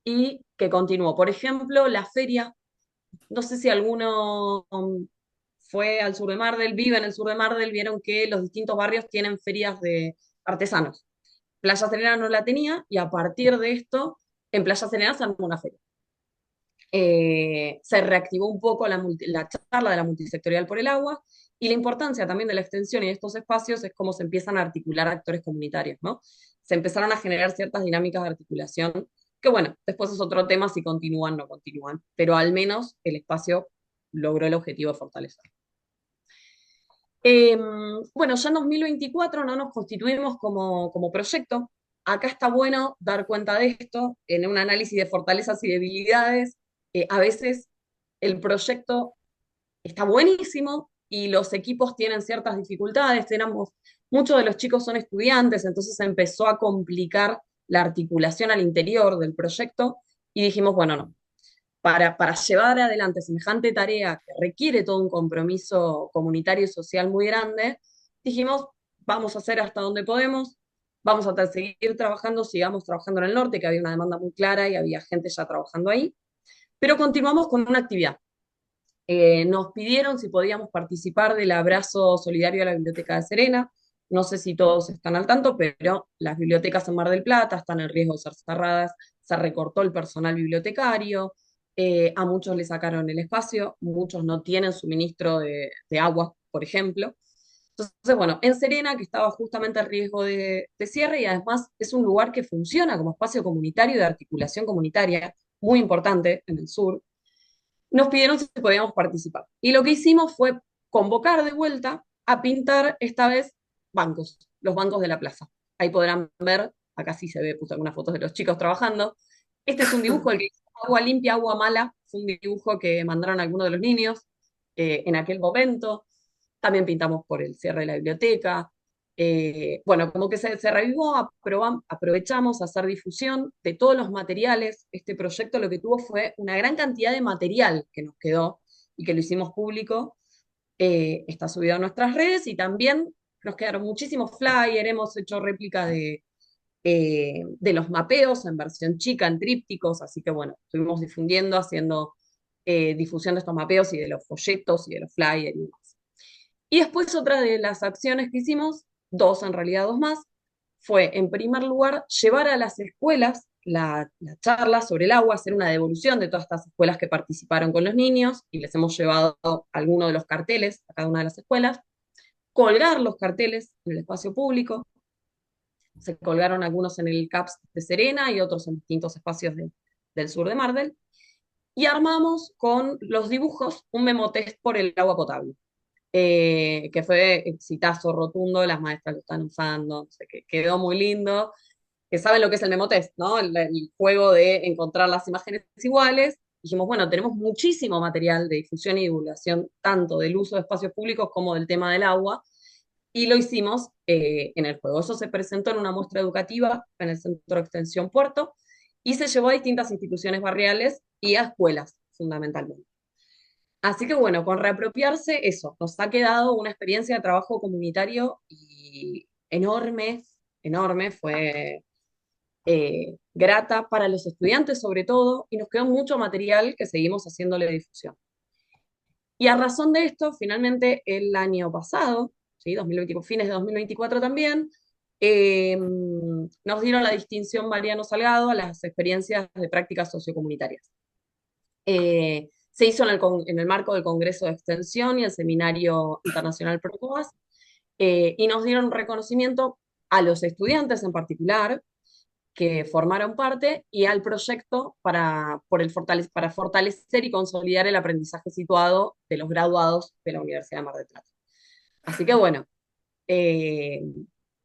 y que continuó. Por ejemplo, la feria, no sé si alguno fue al sur de Mardel, vive en el sur de Mardel, vieron que los distintos barrios tienen ferias de artesanos. Playa Serena no la tenía y a partir de esto, en Playa Serena se armó una feria. Se reactivó un poco la charla de la multisectorial por el agua, y la importancia también de la extensión y de estos espacios es cómo se empiezan a articular actores comunitarios, ¿no? Se empezaron a generar ciertas dinámicas de articulación que, bueno, después es otro tema si continúan o no continúan, pero al menos el espacio logró el objetivo de fortalecer. Eh, bueno, ya en 2024 no nos constituimos como proyecto. Acá está bueno dar cuenta de esto en un análisis de fortalezas y debilidades. A veces el proyecto está buenísimo y los equipos tienen ciertas dificultades. Muchos de los chicos son estudiantes, entonces se empezó a complicar la articulación al interior del proyecto y dijimos, bueno, no, para llevar adelante semejante tarea que requiere todo un compromiso comunitario y social muy grande, dijimos, vamos a hacer hasta donde podemos, vamos a seguir trabajando, sigamos trabajando en el norte, que había una demanda muy clara y había gente ya trabajando ahí, pero continuamos con una actividad. Nos pidieron si podíamos participar del abrazo solidario a la Biblioteca de Serena. No sé si todos están al tanto, pero las bibliotecas en Mar del Plata están en riesgo de ser cerradas, se recortó el personal bibliotecario, a muchos le sacaron el espacio, muchos no tienen suministro de agua, por ejemplo. Entonces, bueno, en Serena, que estaba justamente a riesgo de cierre, y además es un lugar que funciona como espacio comunitario de articulación comunitaria, muy importante en el sur, nos pidieron si podíamos participar. Y lo que hicimos fue convocar de vuelta a pintar esta vez bancos, los bancos de la plaza. Ahí podrán ver, acá sí se ve, puse algunas fotos de los chicos trabajando. Este es un dibujo, el que dice agua limpia, agua mala, fue un dibujo que mandaron algunos de los niños en aquel momento. También pintamos por el cierre de la biblioteca. Bueno, como que se revivó, aprovechamos a hacer difusión de todos los materiales. Este proyecto lo que tuvo fue una gran cantidad de material que nos quedó y que lo hicimos público. Está subido a nuestras redes y también nos quedaron muchísimos flyers, hemos hecho réplica de los mapeos en versión chica, en trípticos, así que bueno, estuvimos difundiendo, haciendo difusión de estos mapeos y de los folletos y de los flyers y demás. Y después otra de las acciones que hicimos, dos en realidad, dos más, fue, en primer lugar, llevar a las escuelas la charla sobre el agua, hacer una devolución de todas estas escuelas que participaron con los niños, y les hemos llevado algunos de los carteles a cada una de las escuelas, colgar los carteles en el espacio público. Se colgaron algunos en el CAPS de Serena y otros en distintos espacios del sur de Mar del. Y armamos con los dibujos un memotest por el agua potable, que fue exitazo rotundo, las maestras lo están usando, no sé, que quedó muy lindo, que saben lo que es el memotest, ¿no? El juego de encontrar las imágenes iguales. Dijimos, bueno, tenemos muchísimo material de difusión y divulgación, tanto del uso de espacios públicos como del tema del agua, y lo hicimos en el juego. Eso se presentó en una muestra educativa en el Centro de Extensión Puerto y se llevó a distintas instituciones barriales y a escuelas, fundamentalmente. Así que bueno, con reapropiarse, eso, nos ha quedado una experiencia de trabajo comunitario y enorme, enorme, fue grata para los estudiantes sobre todo, y nos quedó mucho material que seguimos haciéndole difusión. Y a razón de esto, finalmente el año pasado, ¿sí? 2020, fines de 2024 también, nos dieron la distinción Mariano Salgado a las experiencias de prácticas sociocomunitarias. Se hizo en el marco del Congreso de Extensión y el Seminario Internacional PROCOAS, y nos dieron un reconocimiento a los estudiantes en particular que formaron parte y al proyecto para fortalecer y consolidar el aprendizaje situado de los graduados de la Universidad de Mar del Plata. Así que bueno, eh,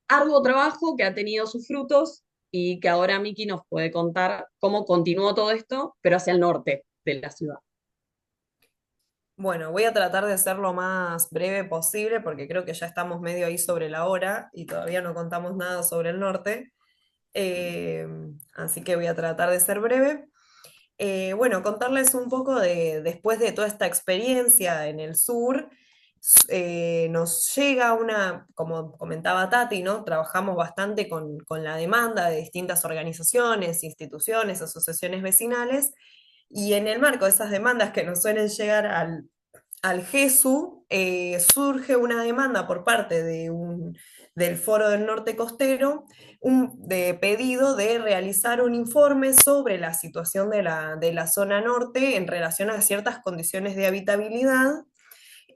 arduo trabajo que ha tenido sus frutos y que ahora Miki nos puede contar cómo continuó todo esto, pero hacia el norte de la ciudad. Bueno, voy a tratar de ser lo más breve posible porque creo que ya estamos medio ahí sobre la hora y todavía no contamos nada sobre el norte. Eh, Así que voy a tratar de ser breve. Bueno, contarles un poco de, después de toda esta experiencia en el sur, nos llega una, como comentaba Tati, ¿no? Trabajamos bastante con la demanda de distintas organizaciones, instituciones, asociaciones vecinales, y en el marco de esas demandas que nos suelen llegar al GESU, surge una demanda por parte del Foro del Norte Costero, de pedido de realizar un informe sobre la situación de la zona norte en relación a ciertas condiciones de habitabilidad,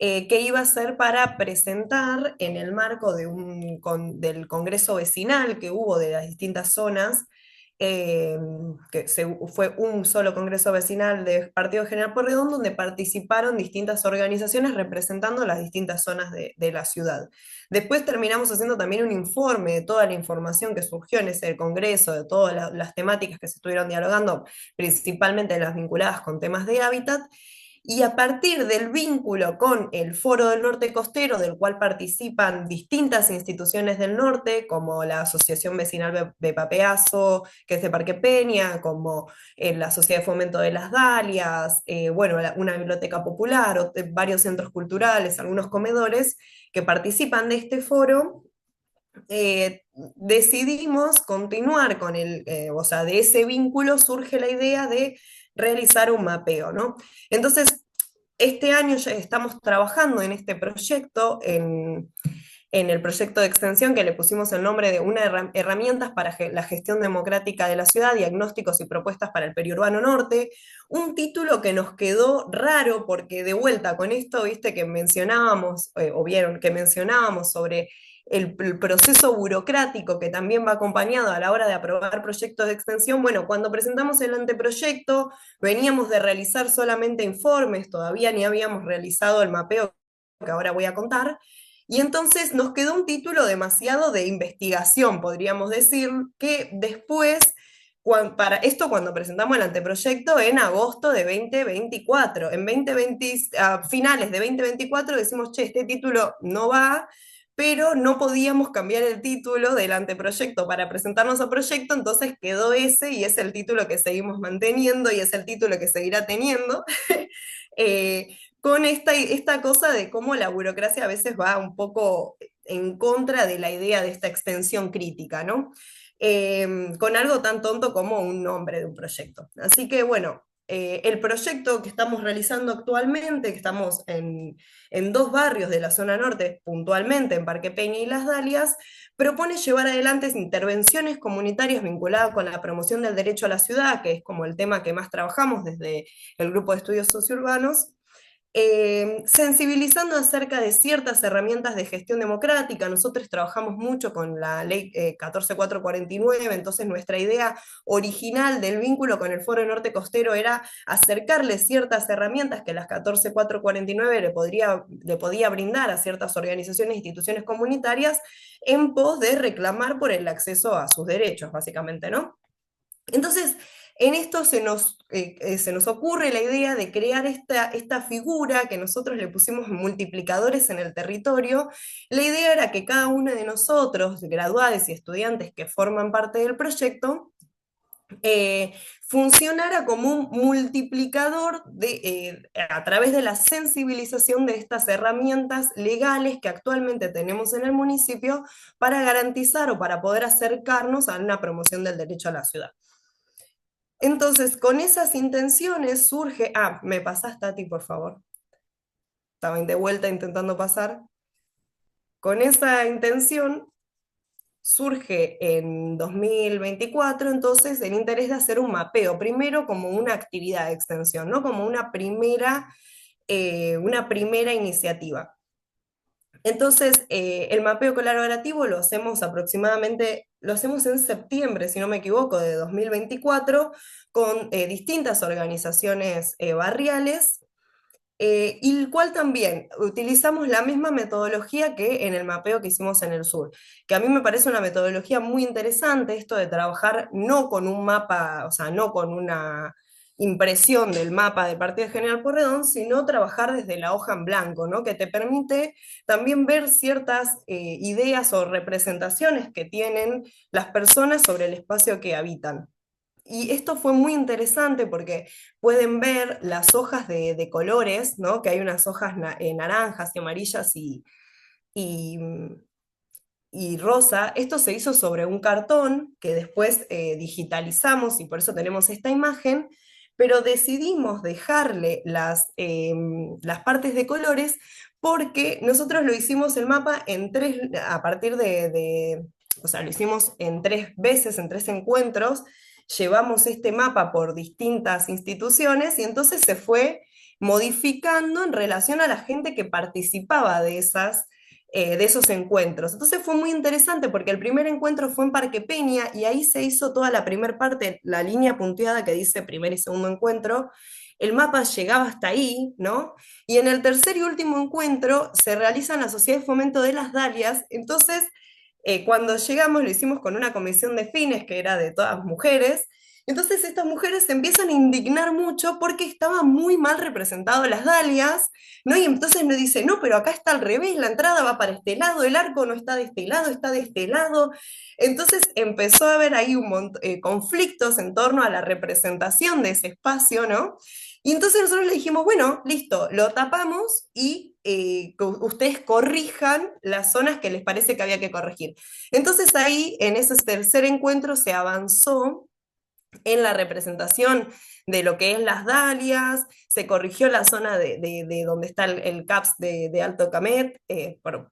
que iba a ser para presentar en el marco del Congreso Vecinal que hubo de las distintas zonas, eh, fue un solo Congreso Vecinal de Partido General Porredón, donde participaron distintas organizaciones representando las distintas zonas de la ciudad. Después terminamos haciendo también un informe de toda la información que surgió en ese Congreso, de todas las temáticas que se estuvieron dialogando, principalmente las vinculadas con temas de hábitat. Y a partir del vínculo con el Foro del Norte Costero, del cual participan distintas instituciones del norte, como la Asociación Vecinal Bepapeazo, que es de Parque Peña, como la Sociedad de Fomento de las Dalias, bueno, una biblioteca popular, varios centros culturales, algunos comedores que participan de este foro, decidimos continuar con o sea, de ese vínculo surge la idea de realizar un mapeo, ¿no? Entonces, este año ya estamos trabajando en este proyecto, en el proyecto de extensión que le pusimos el nombre de una herramientas para la gestión democrática de la ciudad, diagnósticos y propuestas para el periurbano norte, un título que nos quedó raro porque de vuelta con esto, viste, que mencionábamos, o vieron, que mencionábamos sobre el proceso burocrático que también va acompañado a la hora de aprobar proyectos de extensión. Bueno, cuando presentamos el anteproyecto, veníamos de realizar solamente informes, todavía ni habíamos realizado el mapeo que ahora voy a contar, y entonces nos quedó un título demasiado de investigación, podríamos decir, que después, para esto cuando presentamos el anteproyecto en agosto de 2024, en 2020, a finales de 2024 decimos, che, este título no va, pero no podíamos cambiar el título del anteproyecto para presentarnos al proyecto, entonces quedó ese y es el título que seguimos manteniendo y es el título que seguirá teniendo. Con esta cosa de cómo la burocracia a veces va un poco en contra de la idea de esta extensión crítica, ¿no? Con algo tan tonto como un nombre de un proyecto. Así que bueno, el proyecto que estamos realizando actualmente, que estamos en dos barrios de la zona norte, puntualmente en Parque Peña y Las Dalias, propone llevar adelante intervenciones comunitarias vinculadas con la promoción del derecho a la ciudad, que es como el tema que más trabajamos desde el grupo de estudios sociourbanos, sensibilizando acerca de ciertas herramientas de gestión democrática. Nosotros trabajamos mucho con la ley 14449, entonces nuestra idea original del vínculo con el Foro Norte Costero era acercarle ciertas herramientas que las 14449 le podía brindar a ciertas organizaciones e instituciones comunitarias en pos de reclamar por el acceso a sus derechos, básicamente, ¿no? Entonces, en esto se nos ocurre la idea de crear esta figura que nosotros le pusimos multiplicadores en el territorio. La idea era que cada uno de nosotros, graduados y estudiantes que forman parte del proyecto, funcionara como un multiplicador a través de la sensibilización de estas herramientas legales que actualmente tenemos en el municipio para garantizar o para poder acercarnos a una promoción del derecho a la ciudad. Entonces, con esas intenciones surge, me pasás, Tati, por favor. Estaba de vuelta intentando pasar. Con esa intención surge en 2024, entonces, el interés de hacer un mapeo, primero como una actividad de extensión, ¿no? Como una primera iniciativa. Entonces, el mapeo colaborativo lo hacemos en septiembre, si no me equivoco, de 2024, con distintas organizaciones barriales, y el cual también utilizamos la misma metodología que en el mapeo que hicimos en el sur, que a mí me parece una metodología muy interesante, esto de trabajar no con un mapa, o sea, no con una impresión del mapa del Partido General Pueyrredón, sino trabajar desde la hoja en blanco, ¿no? Que te permite también ver ciertas ideas o representaciones que tienen las personas sobre el espacio que habitan. Y esto fue muy interesante porque pueden ver las hojas de colores, ¿no? Que hay unas hojas naranjas y amarillas y, y rosa. Esto se hizo sobre un cartón que después digitalizamos y por eso tenemos esta imagen, pero decidimos dejarle las partes de colores porque nosotros lo hicimos el mapa en tres, a partir o sea, lo hicimos en tres veces, en tres encuentros, llevamos este mapa por distintas instituciones y entonces se fue modificando en relación a la gente que participaba de esos encuentros. Entonces fue muy interesante porque el primer encuentro fue en Parque Peña y ahí se hizo toda la primera parte, la línea punteada que dice primer y segundo encuentro. El mapa llegaba hasta ahí, ¿no? Y en el tercer y último encuentro se realiza en la Sociedad de Fomento de las Dalias. Entonces, cuando llegamos lo hicimos con una comisión de fines que era de todas mujeres. Entonces estas mujeres se empiezan a indignar mucho porque estaba muy mal representado las dalias, ¿no? Y entonces me dice, no, pero acá está al revés, la entrada va para este lado, el arco no está de este lado, está de este lado. Entonces empezó a haber ahí conflictos en torno a la representación de ese espacio, ¿no? Y entonces nosotros le dijimos, bueno, listo, lo tapamos y que ustedes corrijan las zonas que les parece que había que corregir. Entonces ahí, en ese tercer encuentro, se avanzó en la representación de lo que es las dalias, se corrigió la zona de donde está el CAPS de Alto Camet,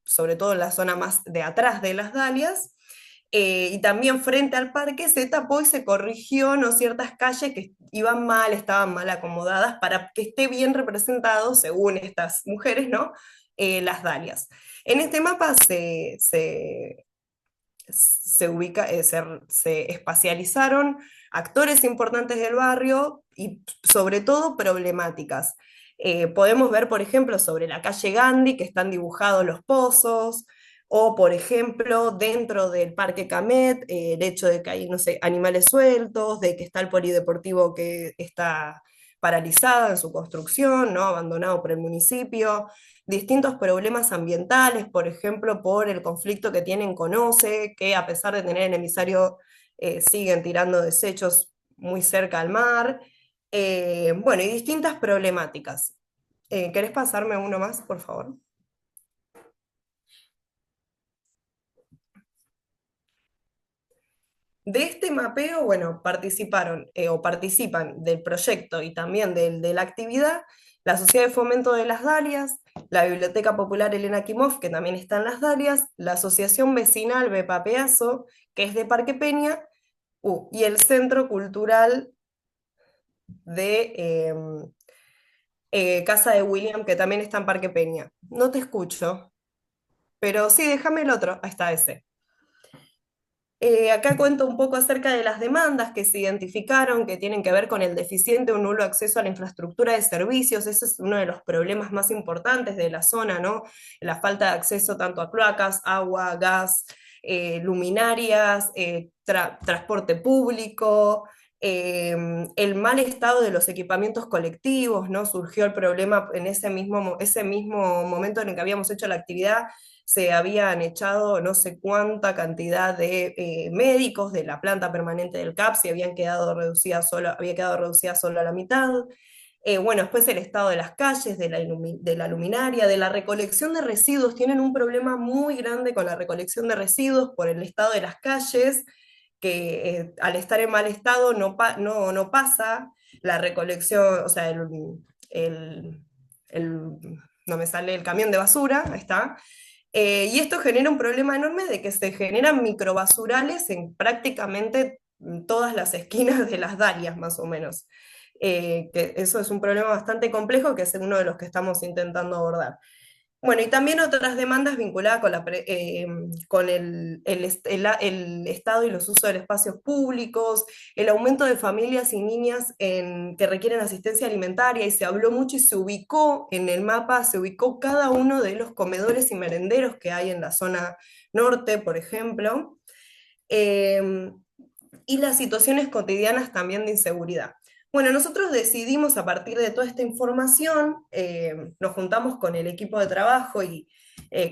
sobre todo en la zona más de atrás de las dalias, y también frente al parque se tapó y se corrigió, ¿no? Ciertas calles que iban mal, estaban mal acomodadas para que esté bien representado, según estas mujeres, ¿no? Las dalias. En este mapa se espacializaron actores importantes del barrio y sobre todo problemáticas. Podemos ver, por ejemplo, sobre la calle Gandhi, que están dibujados los pozos, o por ejemplo, dentro del Parque Camet, el hecho de que hay, no sé, animales sueltos, de que está el polideportivo que está paralizado en su construcción, ¿no? Abandonado por el municipio, distintos problemas ambientales, por ejemplo, por el conflicto que tienen con OCE, que a pesar de tener el emisario, siguen tirando desechos muy cerca al mar. Bueno, y distintas problemáticas. ¿Querés pasarme uno más, por favor? De este mapeo, bueno, participaron o participan del proyecto y también de la actividad la Sociedad de Fomento de las Dalias, la Biblioteca Popular Elena Kimov, que también está en las Dalias, la Asociación Vecinal Bepa Peazo, que es de Parque Peña, y el Centro Cultural de Casa de William, que también está en Parque Peña. No te escucho, pero sí, déjame el otro. Ahí está ese. Acá cuento un poco acerca de las demandas que se identificaron, que tienen que ver con el deficiente o nulo acceso a la infraestructura de servicios. Ese es uno de los problemas más importantes de la zona, ¿no? La falta de acceso tanto a cloacas, agua, gas, luminarias, transporte público, el mal estado de los equipamientos colectivos, ¿no? Surgió el problema en ese mismo momento en el que habíamos hecho la actividad. Se habían echado no sé cuánta cantidad de médicos de la planta permanente del CAPS y había quedado reducida solo a la mitad. Bueno, después el estado de las calles, de la luminaria, de la recolección de residuos. Tienen un problema muy grande con la recolección de residuos por el estado de las calles, que al estar en mal estado no pasa la recolección, o sea, el- el- no me sale el camión de basura, ahí está. Y esto genera un problema enorme de que se generan microbasurales en prácticamente todas las esquinas de las Dalias, más o menos. Que eso es un problema bastante complejo que es uno de los que estamos intentando abordar. Bueno, y también otras demandas vinculadas con el Estado y los usos de los espacios públicos, el aumento de familias y niñas que requieren asistencia alimentaria, y se habló mucho y se ubicó en el mapa, se ubicó cada uno de los comedores y merenderos que hay en la zona norte, por ejemplo, eh, y las situaciones cotidianas también de inseguridad. Bueno, nosotros decidimos a partir de toda esta información, nos juntamos con el equipo de trabajo y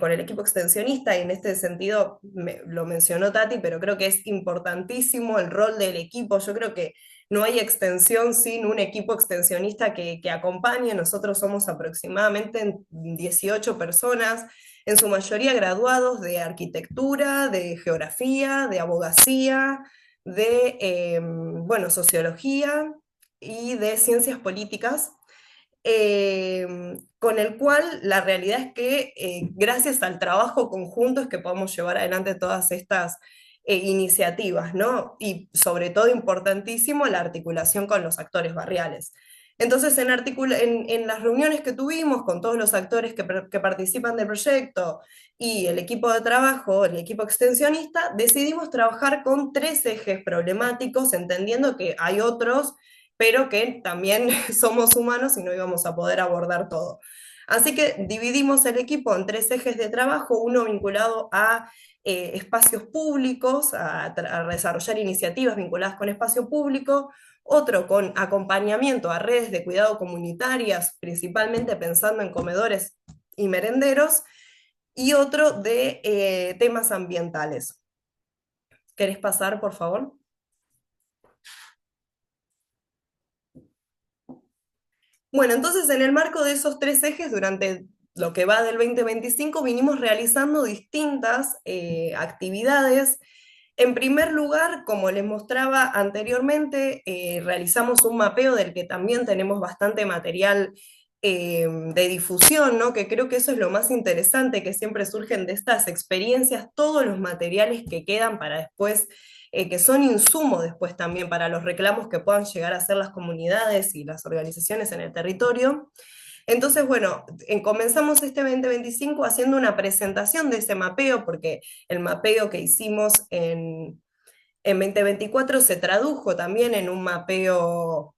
con el equipo extensionista, y en este sentido lo mencionó Tati, pero creo que es importantísimo el rol del equipo. Yo creo que no hay extensión sin un equipo extensionista que acompañe. Nosotros somos aproximadamente 18 personas, en su mayoría graduados de arquitectura, de geografía, de abogacía, de bueno, sociología y de ciencias políticas, con el cual la realidad es que gracias al trabajo conjunto es que podemos llevar adelante todas estas iniciativas, ¿no? Y sobre todo importantísimo la articulación con los actores barriales. Entonces, en las reuniones que tuvimos con todos los actores que participan del proyecto y el equipo de trabajo, el equipo extensionista, decidimos trabajar con tres ejes problemáticos, entendiendo que hay otros, pero que también somos humanos y no íbamos a poder abordar todo. Así que dividimos el equipo en tres ejes de trabajo, uno vinculado a espacios públicos, a desarrollar iniciativas vinculadas con espacio público, otro con acompañamiento a redes de cuidado comunitarias, principalmente pensando en comedores y merenderos, y otro de temas ambientales. ¿Querés pasar, por favor? Bueno, entonces en el marco de esos tres ejes, durante lo que va del 2025, vinimos realizando distintas actividades. En primer lugar, como les mostraba anteriormente, realizamos un mapeo del que también tenemos bastante material de difusión, ¿no? Que creo que eso es lo más interesante, que siempre surgen de estas experiencias, todos los materiales que quedan para después, que son insumo después también para los reclamos que puedan llegar a hacer las comunidades y las organizaciones en el territorio. Entonces, bueno, comenzamos este 2025 haciendo una presentación de ese mapeo, porque el mapeo que hicimos en 2024 se tradujo también en un mapeo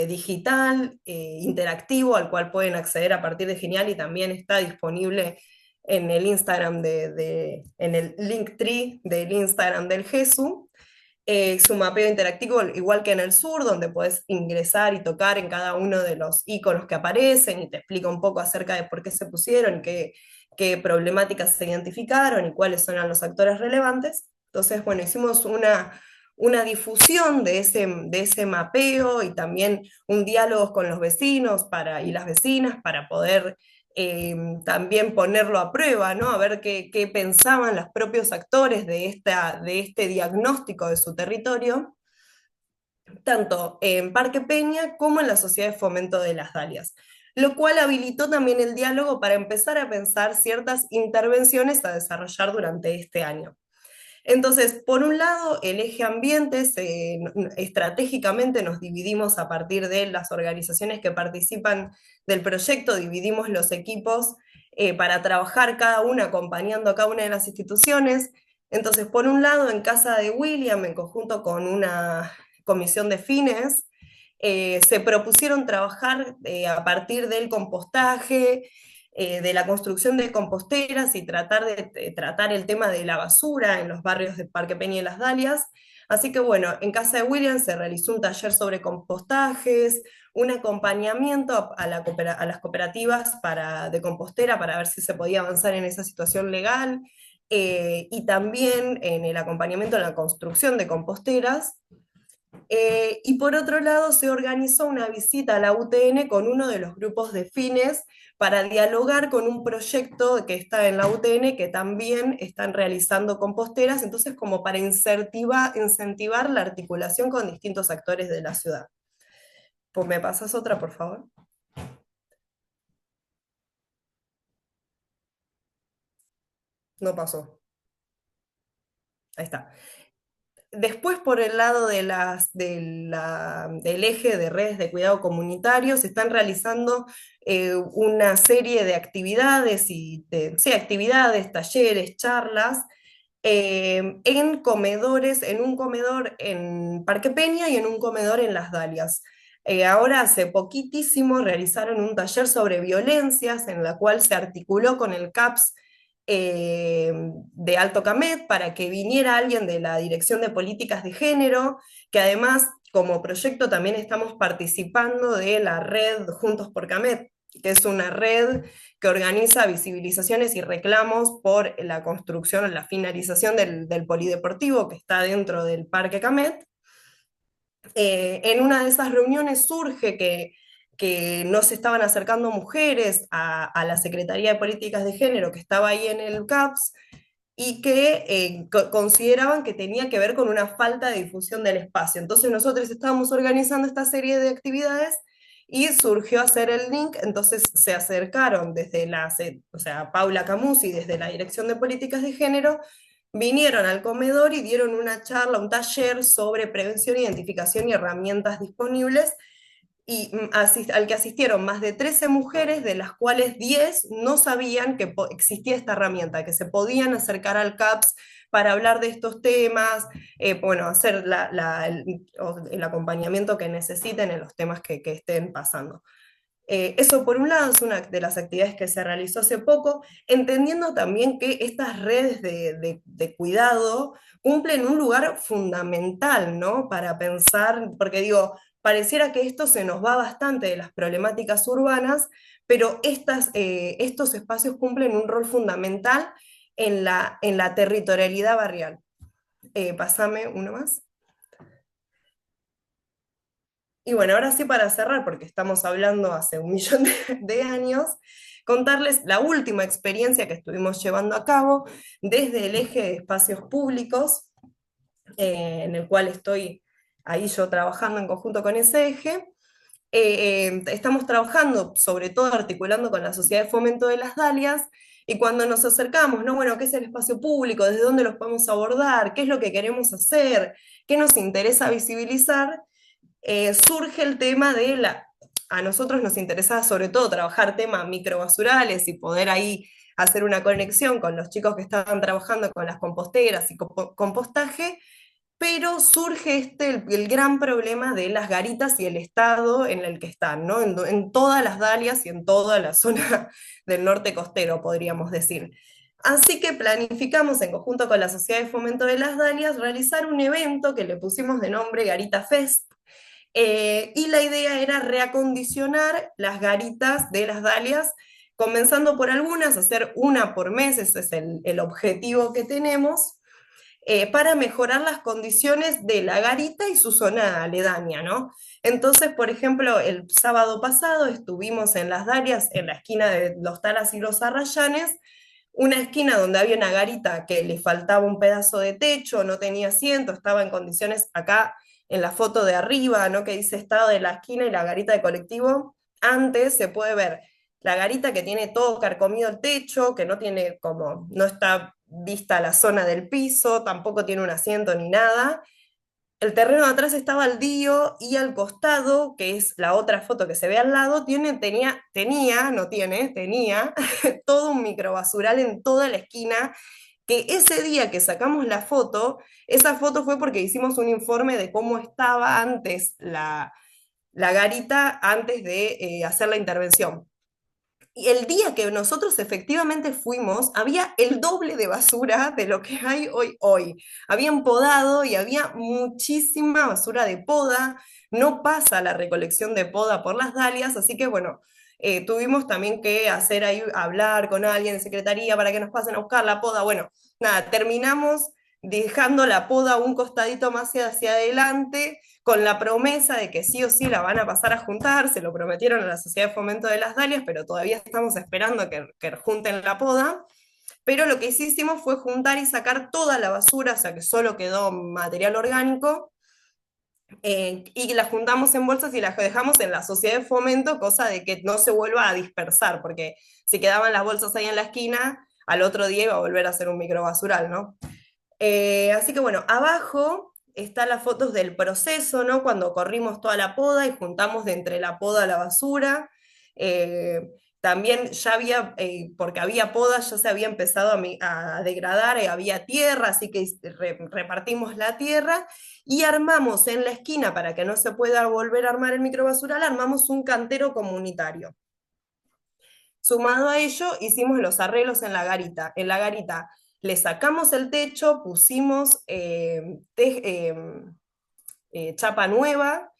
digital, interactivo, al cual pueden acceder a partir de Genial, y también está disponible en el Instagram en el Linktree del Instagram del GESU. Es un mapeo interactivo igual que en el sur, donde puedes ingresar y tocar en cada uno de los iconos que aparecen y te explica un poco acerca de por qué se pusieron, qué problemáticas se identificaron y cuáles eran los actores relevantes. Entonces, bueno, hicimos una difusión de ese mapeo y también un diálogo con los vecinos y las vecinas para poder también ponerlo a prueba, ¿no? A ver qué pensaban los propios actores de este diagnóstico de su territorio, tanto en Parque Peña como en la Sociedad de Fomento de las Dalias, lo cual habilitó también el diálogo para empezar a pensar ciertas intervenciones a desarrollar durante este año. Entonces, por un lado, el eje ambiente, estratégicamente nos dividimos a partir de las organizaciones que participan del proyecto, dividimos los equipos para trabajar cada una acompañando a cada una de las instituciones. Entonces, por un lado, en casa de William, en conjunto con una comisión de fines, se propusieron trabajar a partir del compostaje, de la construcción de composteras y tratar de tratar el tema de la basura en los barrios de Parque Peña y Las Dalias. Así que bueno, en casa de William se realizó un taller sobre compostajes, un acompañamiento a las cooperativas de compostera para ver si se podía avanzar en esa situación legal, y también en el acompañamiento en la construcción de composteras. Y por otro lado, se organizó una visita a la UTN con uno de los grupos de fines para dialogar con un proyecto que está en la UTN que también están realizando composteras, entonces como para incentivar la articulación con distintos actores de la ciudad. Pues me pasas otra, por favor. No pasó. Ahí está. Después, por el lado del eje de redes de cuidado comunitario, se están realizando una serie de actividades, sí, actividades, talleres, charlas, en comedores, en un comedor en Parque Peña y en un comedor en Las Dalias. Ahora, hace poquitísimo, realizaron un taller sobre violencias en la cual se articuló con el CAPS de Alto Camet para que viniera alguien de la Dirección de Políticas de Género, que además como proyecto también estamos participando de la red Juntos por Camet, que es una red que organiza visibilizaciones y reclamos por la construcción o la finalización del polideportivo que está dentro del Parque Camet. En una de esas reuniones surge que no se estaban acercando mujeres a la Secretaría de Políticas de Género que estaba ahí en el CAPS y que consideraban que tenía que ver con una falta de difusión del espacio. Entonces nosotros estábamos organizando esta serie de actividades y surgió hacer el link, entonces se acercaron desde o sea, Paula Camusi, desde la Dirección de Políticas de Género, vinieron al comedor y dieron una charla, un taller sobre prevención, identificación y herramientas disponibles, y al que asistieron más de 13 mujeres, de las cuales 10 no sabían que existía esta herramienta, que se podían acercar al CAPS para hablar de estos temas, bueno, hacer el acompañamiento que necesiten en los temas que estén pasando. Eso por un lado es una de las actividades que se realizó hace poco, entendiendo también que estas redes de cuidado cumplen un lugar fundamental, ¿no? Para pensar, porque digo, pareciera que esto se nos va bastante de las problemáticas urbanas, pero estos espacios cumplen un rol fundamental en la territorialidad barrial. Pásame uno más. Y bueno, ahora sí para cerrar, porque estamos hablando hace un millón de años, contarles la última experiencia que estuvimos llevando a cabo desde el eje de espacios públicos, en el cual estoy ahí yo trabajando en conjunto con ese eje. Estamos trabajando, sobre todo articulando con la Sociedad de Fomento de las Dalias, y cuando nos acercamos, ¿no? Bueno, ¿qué es el espacio público? ¿Desde dónde los podemos abordar? ¿Qué es lo que queremos hacer? ¿Qué nos interesa visibilizar? Surge el tema a nosotros nos interesaba sobre todo trabajar temas microbasurales y poder ahí hacer una conexión con los chicos que estaban trabajando con las composteras y compostaje, pero surge el gran problema de las garitas y el estado en el que están, ¿no? En todas las Dalias y en toda la zona del norte costero, podríamos decir. Así que planificamos en conjunto con la Sociedad de Fomento de las Dalias realizar un evento que le pusimos de nombre Garita Fest, y la idea era reacondicionar las garitas de las Dalias, comenzando por algunas, hacer una por mes, ese es el objetivo que tenemos, para mejorar las condiciones de la garita y su zona aledaña, ¿no? Entonces, por ejemplo, el sábado pasado estuvimos en Las Dalias, en la esquina de Los Talas y los Arrayanes, una esquina donde había una garita que le faltaba un pedazo de techo, no tenía asiento, estaba en condiciones acá en la foto de arriba, ¿no? Que dice estado de la esquina y la garita de colectivo. Antes se puede ver la garita que tiene todo carcomido el techo, que no tiene como, no está vista la zona del piso, tampoco tiene un asiento ni nada. El terreno de atrás está baldío y al costado, que es la otra foto que se ve al lado, tenía todo un microbasural en toda la esquina, que ese día que sacamos la foto, esa foto fue porque hicimos un informe de cómo estaba antes la garita, antes de hacer la intervención. Y el día que nosotros efectivamente fuimos, había el doble de basura de lo que hay hoy. Habían podado y había muchísima basura de poda. No pasa la recolección de poda por las dalias, así que bueno, tuvimos también que hacer ahí, hablar con alguien de secretaría para que nos pasen a buscar la poda. Bueno, nada, terminamos dejando la poda un costadito más hacia adelante con la promesa de que sí o sí la van a pasar a juntar, se lo prometieron a la Sociedad de Fomento de las Dalias, pero todavía estamos esperando que junten la poda. Pero lo que sí hicimos fue juntar y sacar toda la basura, o sea que solo quedó material orgánico, y la juntamos en bolsas y las dejamos en la Sociedad de Fomento, cosa de que no se vuelva a dispersar, porque si quedaban las bolsas ahí en la esquina, al otro día iba a volver a ser un microbasural, ¿no? Así que bueno, abajo están las fotos del proceso, ¿no? Cuando corrimos toda la poda y juntamos de entre la poda a la basura. Eh, También ya había, porque había poda, ya se había empezado a degradar, había tierra, así que repartimos la tierra y armamos en la esquina, para que no se pueda volver a armar el microbasural, armamos un cantero comunitario. Sumado a ello, hicimos los arreglos en la garita. En la garita le sacamos el techo, pusimos chapa nueva,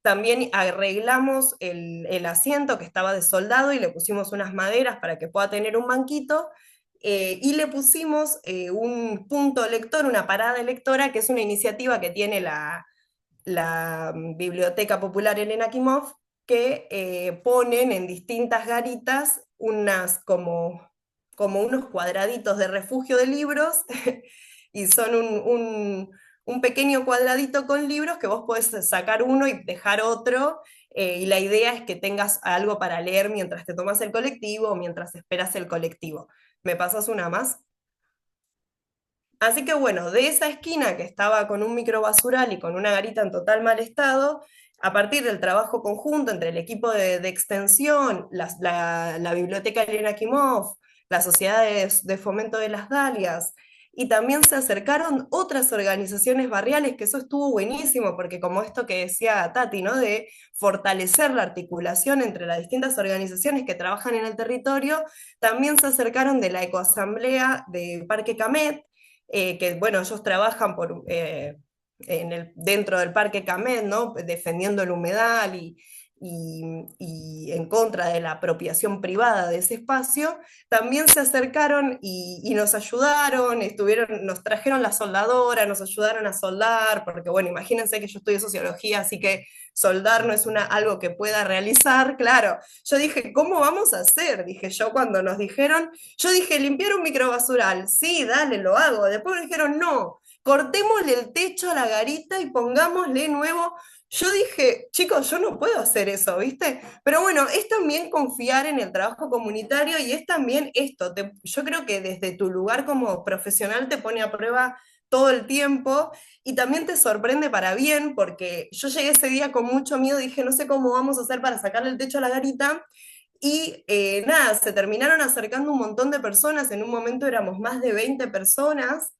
también arreglamos el asiento que estaba desoldado y le pusimos unas maderas para que pueda tener un banquito, y le pusimos un punto lector, una parada lectora, que es una iniciativa que tiene la Biblioteca Popular Elena Kimov, que ponen en distintas garitas como unos cuadraditos de refugio de libros, y son un pequeño cuadradito con libros que vos podés sacar uno y dejar otro, y la idea es que tengas algo para leer mientras te tomas el colectivo o mientras esperas el colectivo. ¿Me pasas una más? Así que bueno, de esa esquina que estaba con un microbasural y con una garita en total mal estado, a partir del trabajo conjunto entre el equipo de extensión, la Biblioteca Elena Kimov, la Sociedad de Fomento de las Dalias, y también se acercaron otras organizaciones barriales, que eso estuvo buenísimo, porque como esto que decía Tati, ¿no? De fortalecer la articulación entre las distintas organizaciones que trabajan en el territorio, también se acercaron de la Ecoasamblea de Parque Camet, que bueno, ellos trabajan dentro del Parque Camet, ¿no? Defendiendo el humedal y en contra de la apropiación privada de ese espacio. También se acercaron y nos ayudaron, nos trajeron la soldadora, nos ayudaron a soldar, porque bueno, imagínense que yo estudio sociología, así que soldar no es algo que pueda realizar, claro. Yo dije, ¿cómo vamos a hacer? Dije yo cuando nos dijeron, yo dije, limpiar un microbasural, sí, dale, lo hago. Después me dijeron, no, cortémosle el techo a la garita y pongámosle nuevo. Yo dije, chicos, yo no puedo hacer eso, ¿viste? Pero bueno, es también confiar en el trabajo comunitario y es también esto. Yo creo que desde tu lugar como profesional te pone a prueba todo el tiempo y también te sorprende para bien, porque yo llegué ese día con mucho miedo, dije, no sé cómo vamos a hacer para sacarle el techo a la garita. Y nada, se terminaron acercando un montón de personas, en un momento éramos más de 20 personas,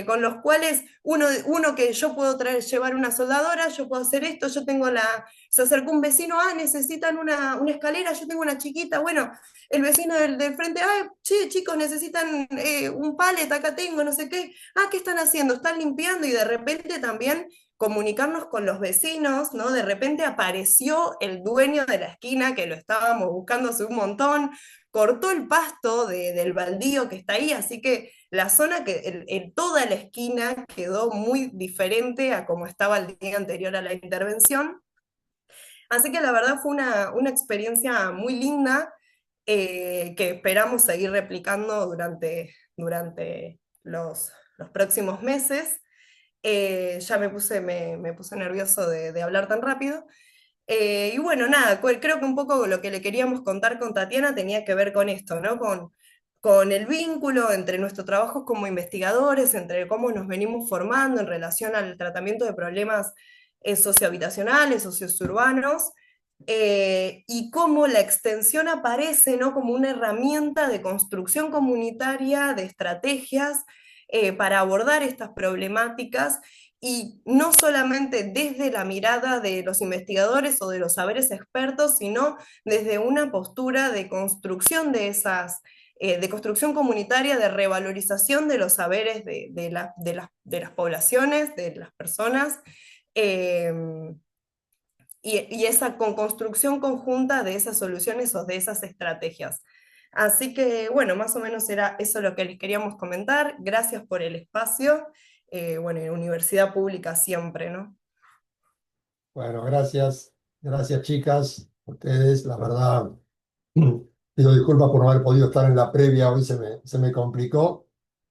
con los cuales uno que yo puedo llevar una soldadora, yo puedo hacer esto, se acercó un vecino, necesitan una escalera, yo tengo una chiquita, bueno, el vecino del frente, che, chicos, necesitan un pallet, acá tengo, no sé qué, ¿qué están haciendo? Están limpiando, y de repente también comunicarnos con los vecinos, ¿no? De repente apareció el dueño de la esquina, que lo estábamos buscando hace un montón, cortó el pasto del baldío que está ahí, así que la zona que en toda la esquina quedó muy diferente a como estaba el día anterior a la intervención. Así que la verdad fue una experiencia muy linda, que esperamos seguir replicando durante los próximos meses. Ya me puse nervioso de hablar tan rápido. Y bueno, nada, creo que un poco lo que le queríamos contar con Tatiana tenía que ver con esto, ¿no? Con el vínculo entre nuestro trabajo como investigadores, entre cómo nos venimos formando en relación al tratamiento de problemas sociohabitacionales, sociourbanos, y cómo la extensión aparece, ¿no? Como una herramienta de construcción comunitaria, de estrategias para abordar estas problemáticas y no solamente desde la mirada de los investigadores o de los saberes expertos, sino desde una postura de construcción de construcción comunitaria, de revalorización de los saberes de las poblaciones, de las personas, eh, y esa construcción conjunta de esas soluciones o de esas estrategias. Así que, bueno, más o menos era eso lo que les queríamos comentar. Gracias por el espacio. Bueno, en universidad pública siempre, ¿no? Bueno, gracias, gracias chicas, ustedes, la verdad, pido disculpas por no haber podido estar en la previa, hoy se me complicó,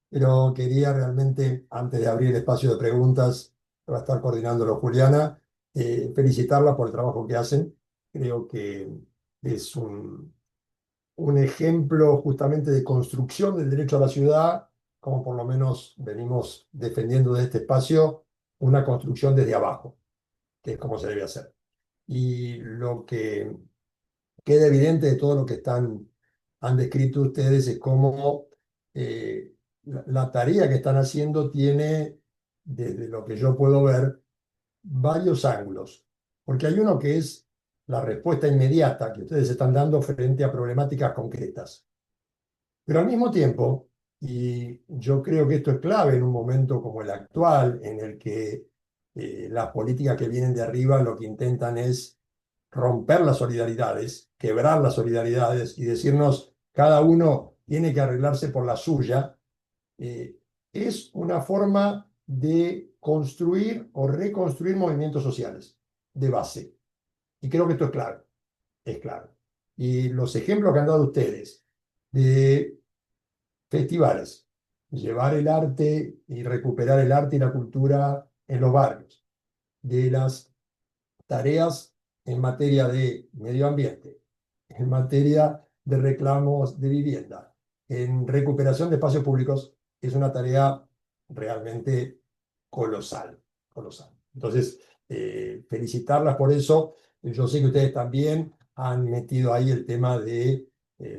pero quería realmente, antes de abrir el espacio de preguntas, que va a estar coordinándolo Juliana, felicitarla por el trabajo que hacen. Creo que es un ejemplo justamente de construcción del derecho a la ciudad, como por lo menos venimos defendiendo de este espacio, una construcción desde abajo, que es como se debe hacer. Y lo que queda evidente de todo lo que han descrito ustedes es cómo la tarea que están haciendo tiene, desde lo que yo puedo ver, varios ángulos. Porque hay uno que es la respuesta inmediata que ustedes están dando frente a problemáticas concretas. Pero al mismo tiempo, y yo creo que esto es clave en un momento como el actual, en el que las políticas que vienen de arriba lo que intentan es romper las solidaridades, quebrar las solidaridades y decirnos cada uno tiene que arreglarse por la suya, eh, es una forma de construir o reconstruir movimientos sociales de base. Y creo que esto es claro, es claro. Y los ejemplos que han dado ustedes de festivales, llevar el arte y recuperar el arte y la cultura en los barrios, de las tareas en materia de medio ambiente, en materia de reclamos de vivienda, en recuperación de espacios públicos, es una tarea realmente colosal, colosal. Entonces, felicitarlas por eso. Yo sé que ustedes también han metido ahí el tema de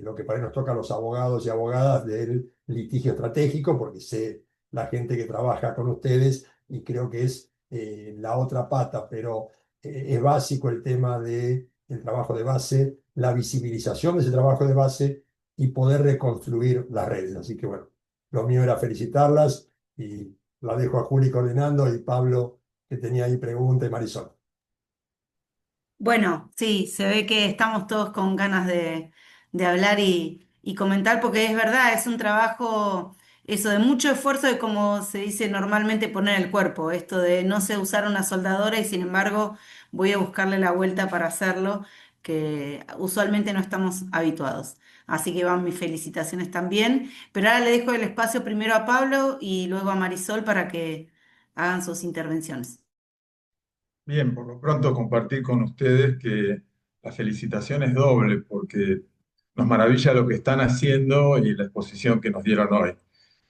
lo que para ahí nos toca a los abogados y abogadas del litigio estratégico, porque sé la gente que trabaja con ustedes y creo que es la otra pata, pero es básico el tema del trabajo de base, la visibilización de ese trabajo de base y poder reconstruir las redes. Así que bueno, lo mío era felicitarlas y la dejo a Juli coordinando y Pablo que tenía ahí pregunta y Marisol. Bueno, sí, se ve que estamos todos con ganas de hablar y comentar, porque es verdad, es un trabajo, eso de mucho esfuerzo, de como se dice normalmente poner el cuerpo, esto de no sé usar una soldadora y sin embargo voy a buscarle la vuelta para hacerlo, que usualmente no estamos habituados. Así que van mis felicitaciones también, pero ahora le dejo el espacio primero a Pablo y luego a Marisol para que hagan sus intervenciones. Bien, por lo pronto compartir con ustedes que la felicitación es doble porque nos maravilla lo que están haciendo y la exposición que nos dieron hoy.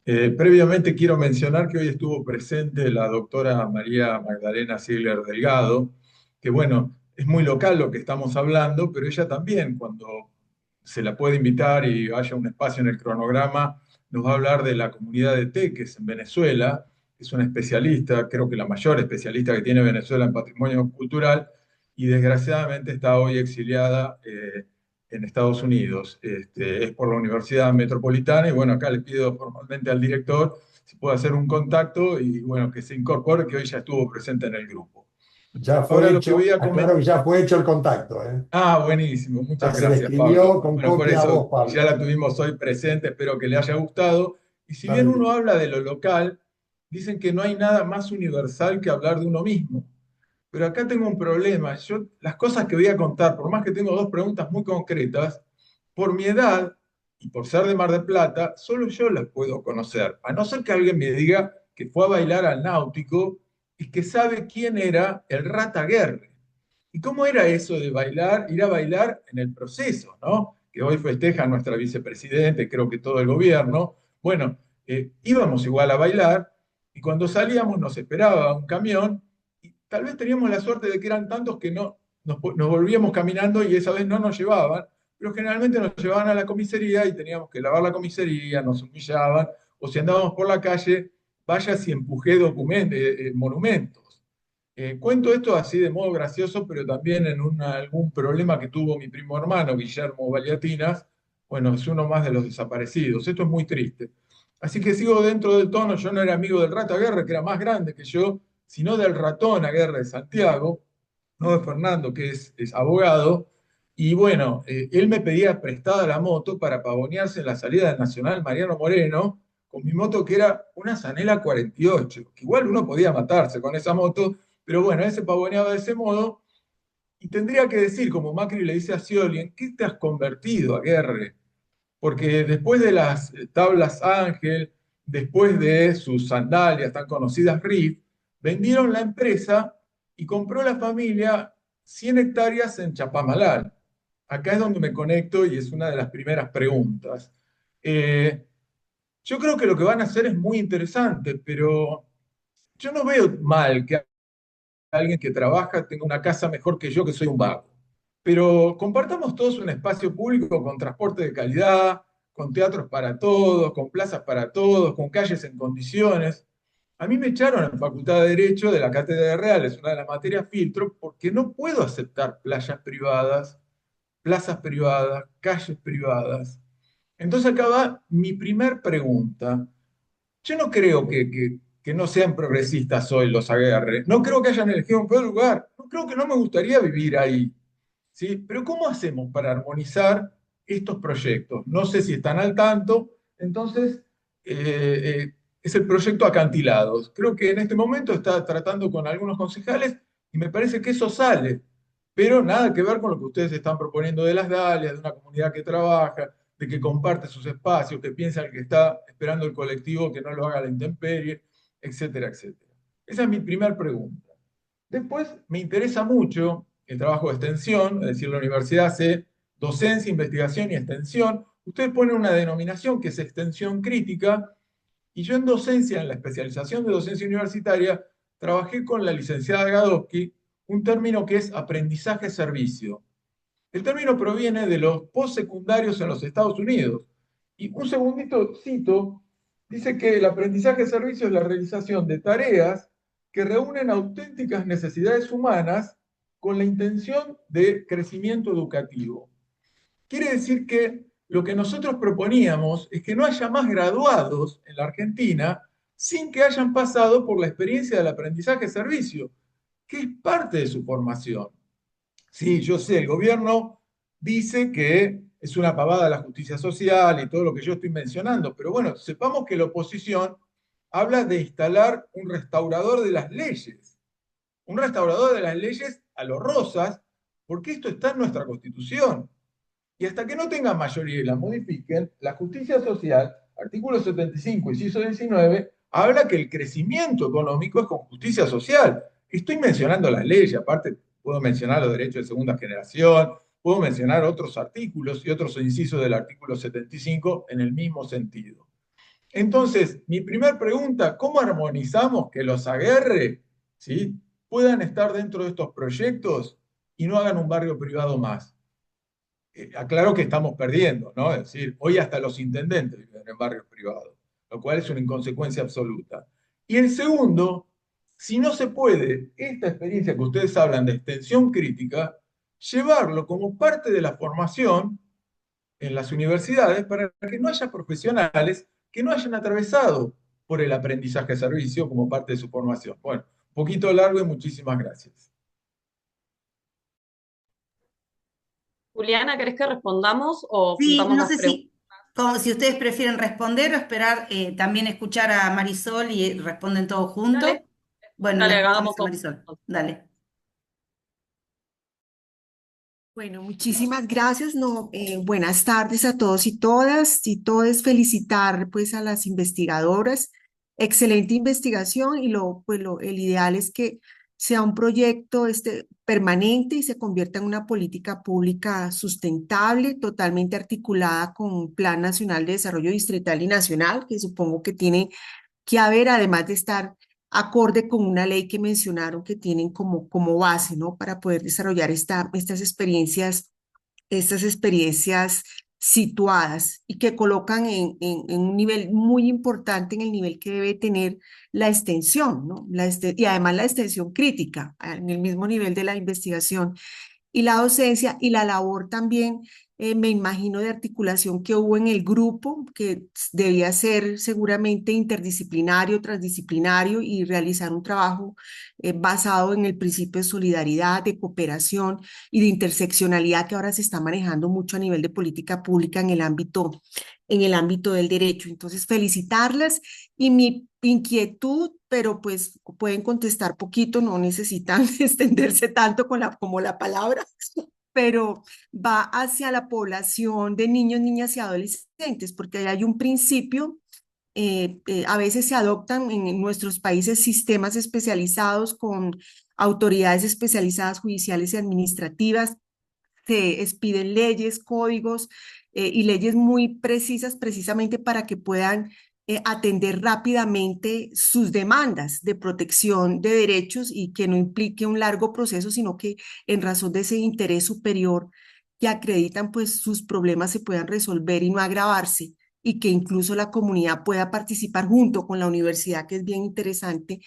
Previamente quiero mencionar que hoy estuvo presente la doctora María Magdalena Ziegler Delgado, que bueno, es muy local lo que estamos hablando, pero ella también, cuando se la puede invitar y haya un espacio en el cronograma, nos va a hablar de la comunidad de Teques en Venezuela. Es una especialista, creo que la mayor especialista que tiene Venezuela en patrimonio cultural, y desgraciadamente está hoy exiliada en Estados Unidos. Es por la Universidad Metropolitana y bueno, acá le pido formalmente al director si puede hacer un contacto y bueno, que se incorpore, que hoy ya estuvo presente en el grupo. Ya Ahora fue lo que hecho, voy a aclaro comentar. que ya fue hecho el contacto, ¿eh? Ah, buenísimo, Ya muchas se le gracias, Pablo. escribió con Bueno, por copia a eso, vos, y ya Pablo. la tuvimos hoy presente, espero que le haya gustado. Y si bien Dale. uno habla de lo local, dicen que no hay nada más universal que hablar de uno mismo. Pero acá tengo un problema. Yo, las cosas que voy a contar, por más que tengo dos preguntas muy concretas, por mi edad y por ser de Mar del Plata, solo yo las puedo conocer. A no ser que alguien me diga que fue a bailar al Náutico y que sabe quién era el Rata Guerre. ¿Y cómo era eso de bailar, ir a bailar en el proceso, ¿no? Que hoy festeja nuestra vicepresidente, creo que todo el gobierno. Bueno, íbamos igual a bailar y cuando salíamos nos esperaba un camión y tal vez teníamos la suerte de que eran tantos que no nos volvíamos caminando y esa vez no nos llevaban, pero generalmente nos llevaban a la comisaría y teníamos que lavar la comisaría, nos humillaban, o si andábamos por la calle, vaya si empujé monumentos. Cuento esto así de modo gracioso, pero también en algún problema que tuvo mi primo hermano, Guillermo Valiatinas. Bueno, es uno más de los desaparecidos. Esto es muy triste. Así que sigo dentro del tono. Yo no era amigo del Rata Aguirre, que era más grande que yo, sino del Ratón Aguirre de Santiago, no de Fernando, que es abogado. Y bueno, él me pedía prestada la moto para pavonearse en la salida del Nacional Mariano Moreno, con mi moto que era una Zanela 48, que igual uno podía matarse con esa moto, pero bueno, él se pavoneaba de ese modo y tendría que decir, como Macri le dice a Scioli, ¿en qué te has convertido, Aguerre? Porque después de las tablas Ángel, después de sus sandalias tan conocidas Riff, vendieron la empresa y compró la familia 100 hectáreas en Chapamalal. Acá es donde me conecto y es una de las primeras preguntas. Eh, yo creo que lo que van a hacer es muy interesante, pero yo no veo mal que alguien que trabaja tenga una casa mejor que yo, que soy un vago. Pero compartamos todos un espacio público con transporte de calidad, con teatros para todos, con plazas para todos, con calles en condiciones. A mí me echaron en Facultad de Derecho de la Cátedra de Reales, una de las materias filtro, porque no puedo aceptar playas privadas, plazas privadas, calles privadas. Entonces acá va mi primer pregunta. Yo no creo que no sean progresistas hoy los aguerres. No creo que hayan elegido un peor lugar. No creo que no me gustaría vivir ahí. ¿Sí? Pero ¿cómo hacemos para armonizar estos proyectos? No sé si están al tanto. Entonces, es el proyecto Acantilados. Creo que en este momento está tratando con algunos concejales y me parece que eso sale. Pero nada que ver con lo que ustedes están proponiendo de las Dalias, de una comunidad que trabaja, de que comparte sus espacios, que piensa que está esperando el colectivo que no lo haga a la intemperie, etcétera, etcétera. Esa es mi primera pregunta. Después, me interesa mucho el trabajo de extensión, es decir, la universidad hace docencia, investigación y extensión. Ustedes ponen una denominación que es extensión crítica, y yo en docencia, en la especialización de docencia universitaria, trabajé con la licenciada Gadowski un término que es aprendizaje-servicio. El término proviene de los postsecundarios en los Estados Unidos. Y un segundito cito, dice que el aprendizaje de servicio es la realización de tareas que reúnen auténticas necesidades humanas con la intención de crecimiento educativo. Quiere decir que lo que nosotros proponíamos es que no haya más graduados en la Argentina sin que hayan pasado por la experiencia del aprendizaje de servicio, que es parte de su formación. Sí, yo sé, el gobierno dice que es una pavada la justicia social y todo lo que yo estoy mencionando, pero bueno, sepamos que la oposición habla de instalar un restaurador de las leyes, un restaurador de las leyes a los Rosas, porque esto está en nuestra Constitución. Y hasta que no tengan mayoría y la modifiquen, la justicia social, artículo 75, inciso 19, habla que el crecimiento económico es con justicia social. Estoy mencionando las leyes, aparte puedo mencionar los derechos de segunda generación, puedo mencionar otros artículos y otros incisos del artículo 75 en el mismo sentido. Entonces, mi primera pregunta, ¿cómo armonizamos que los aguerre, ¿sí?, puedan estar dentro de estos proyectos y no hagan un barrio privado más? Aclaro que estamos perdiendo, ¿no? Es decir, hoy hasta los intendentes viven en barrios privados, lo cual es una inconsecuencia absoluta. Y el segundo, si no se puede, esta experiencia que ustedes hablan de extensión crítica, llevarlo como parte de la formación en las universidades para que no haya profesionales que no hayan atravesado por el aprendizaje de servicio como parte de su formación. Bueno, un poquito largo y muchísimas gracias. Juliana, ¿querés que respondamos o Sí, juntamos no más sé preguntas? como si ustedes prefieren responder o esperar también escuchar a Marisol y responden todos juntos. Dale, Bueno, la dale, escuchamos hagamos a todo. Marisol. Dale. Bueno, muchísimas gracias. No, buenas tardes a todos y todas y todes. Felicitar pues a las investigadoras. Excelente investigación y el ideal es que sea un proyecto permanente y se convierta en una política pública sustentable, totalmente articulada con un Plan Nacional de Desarrollo Distrital y Nacional, que supongo que tiene que haber, además de estar acorde con una ley que mencionaron que tienen como base, ¿no? Para poder desarrollar estas experiencias situadas y que colocan en un nivel muy importante, en el nivel que debe tener la extensión, ¿no? Y además la extensión crítica, en el mismo nivel de la investigación y la docencia y la labor también, me imagino, de articulación que hubo en el grupo, que debía ser seguramente interdisciplinario, transdisciplinario y realizar un trabajo basado en el principio de solidaridad, de cooperación y de interseccionalidad que ahora se está manejando mucho a nivel de política pública en el ámbito del derecho. Entonces, felicitarlas y mi inquietud, pero pues pueden contestar poquito, no necesitan extenderse tanto como la palabra, pero va hacia la población de niños, niñas y adolescentes, porque ahí hay un principio. A veces se adoptan en nuestros países sistemas especializados con autoridades especializadas judiciales y administrativas, se expiden leyes, códigos y leyes muy precisas precisamente para que puedan atender rápidamente sus demandas de protección de derechos y que no implique un largo proceso, sino que en razón de ese interés superior que acreditan, pues sus problemas se puedan resolver y no agravarse y que incluso la comunidad pueda participar junto con la universidad, que es bien interesante,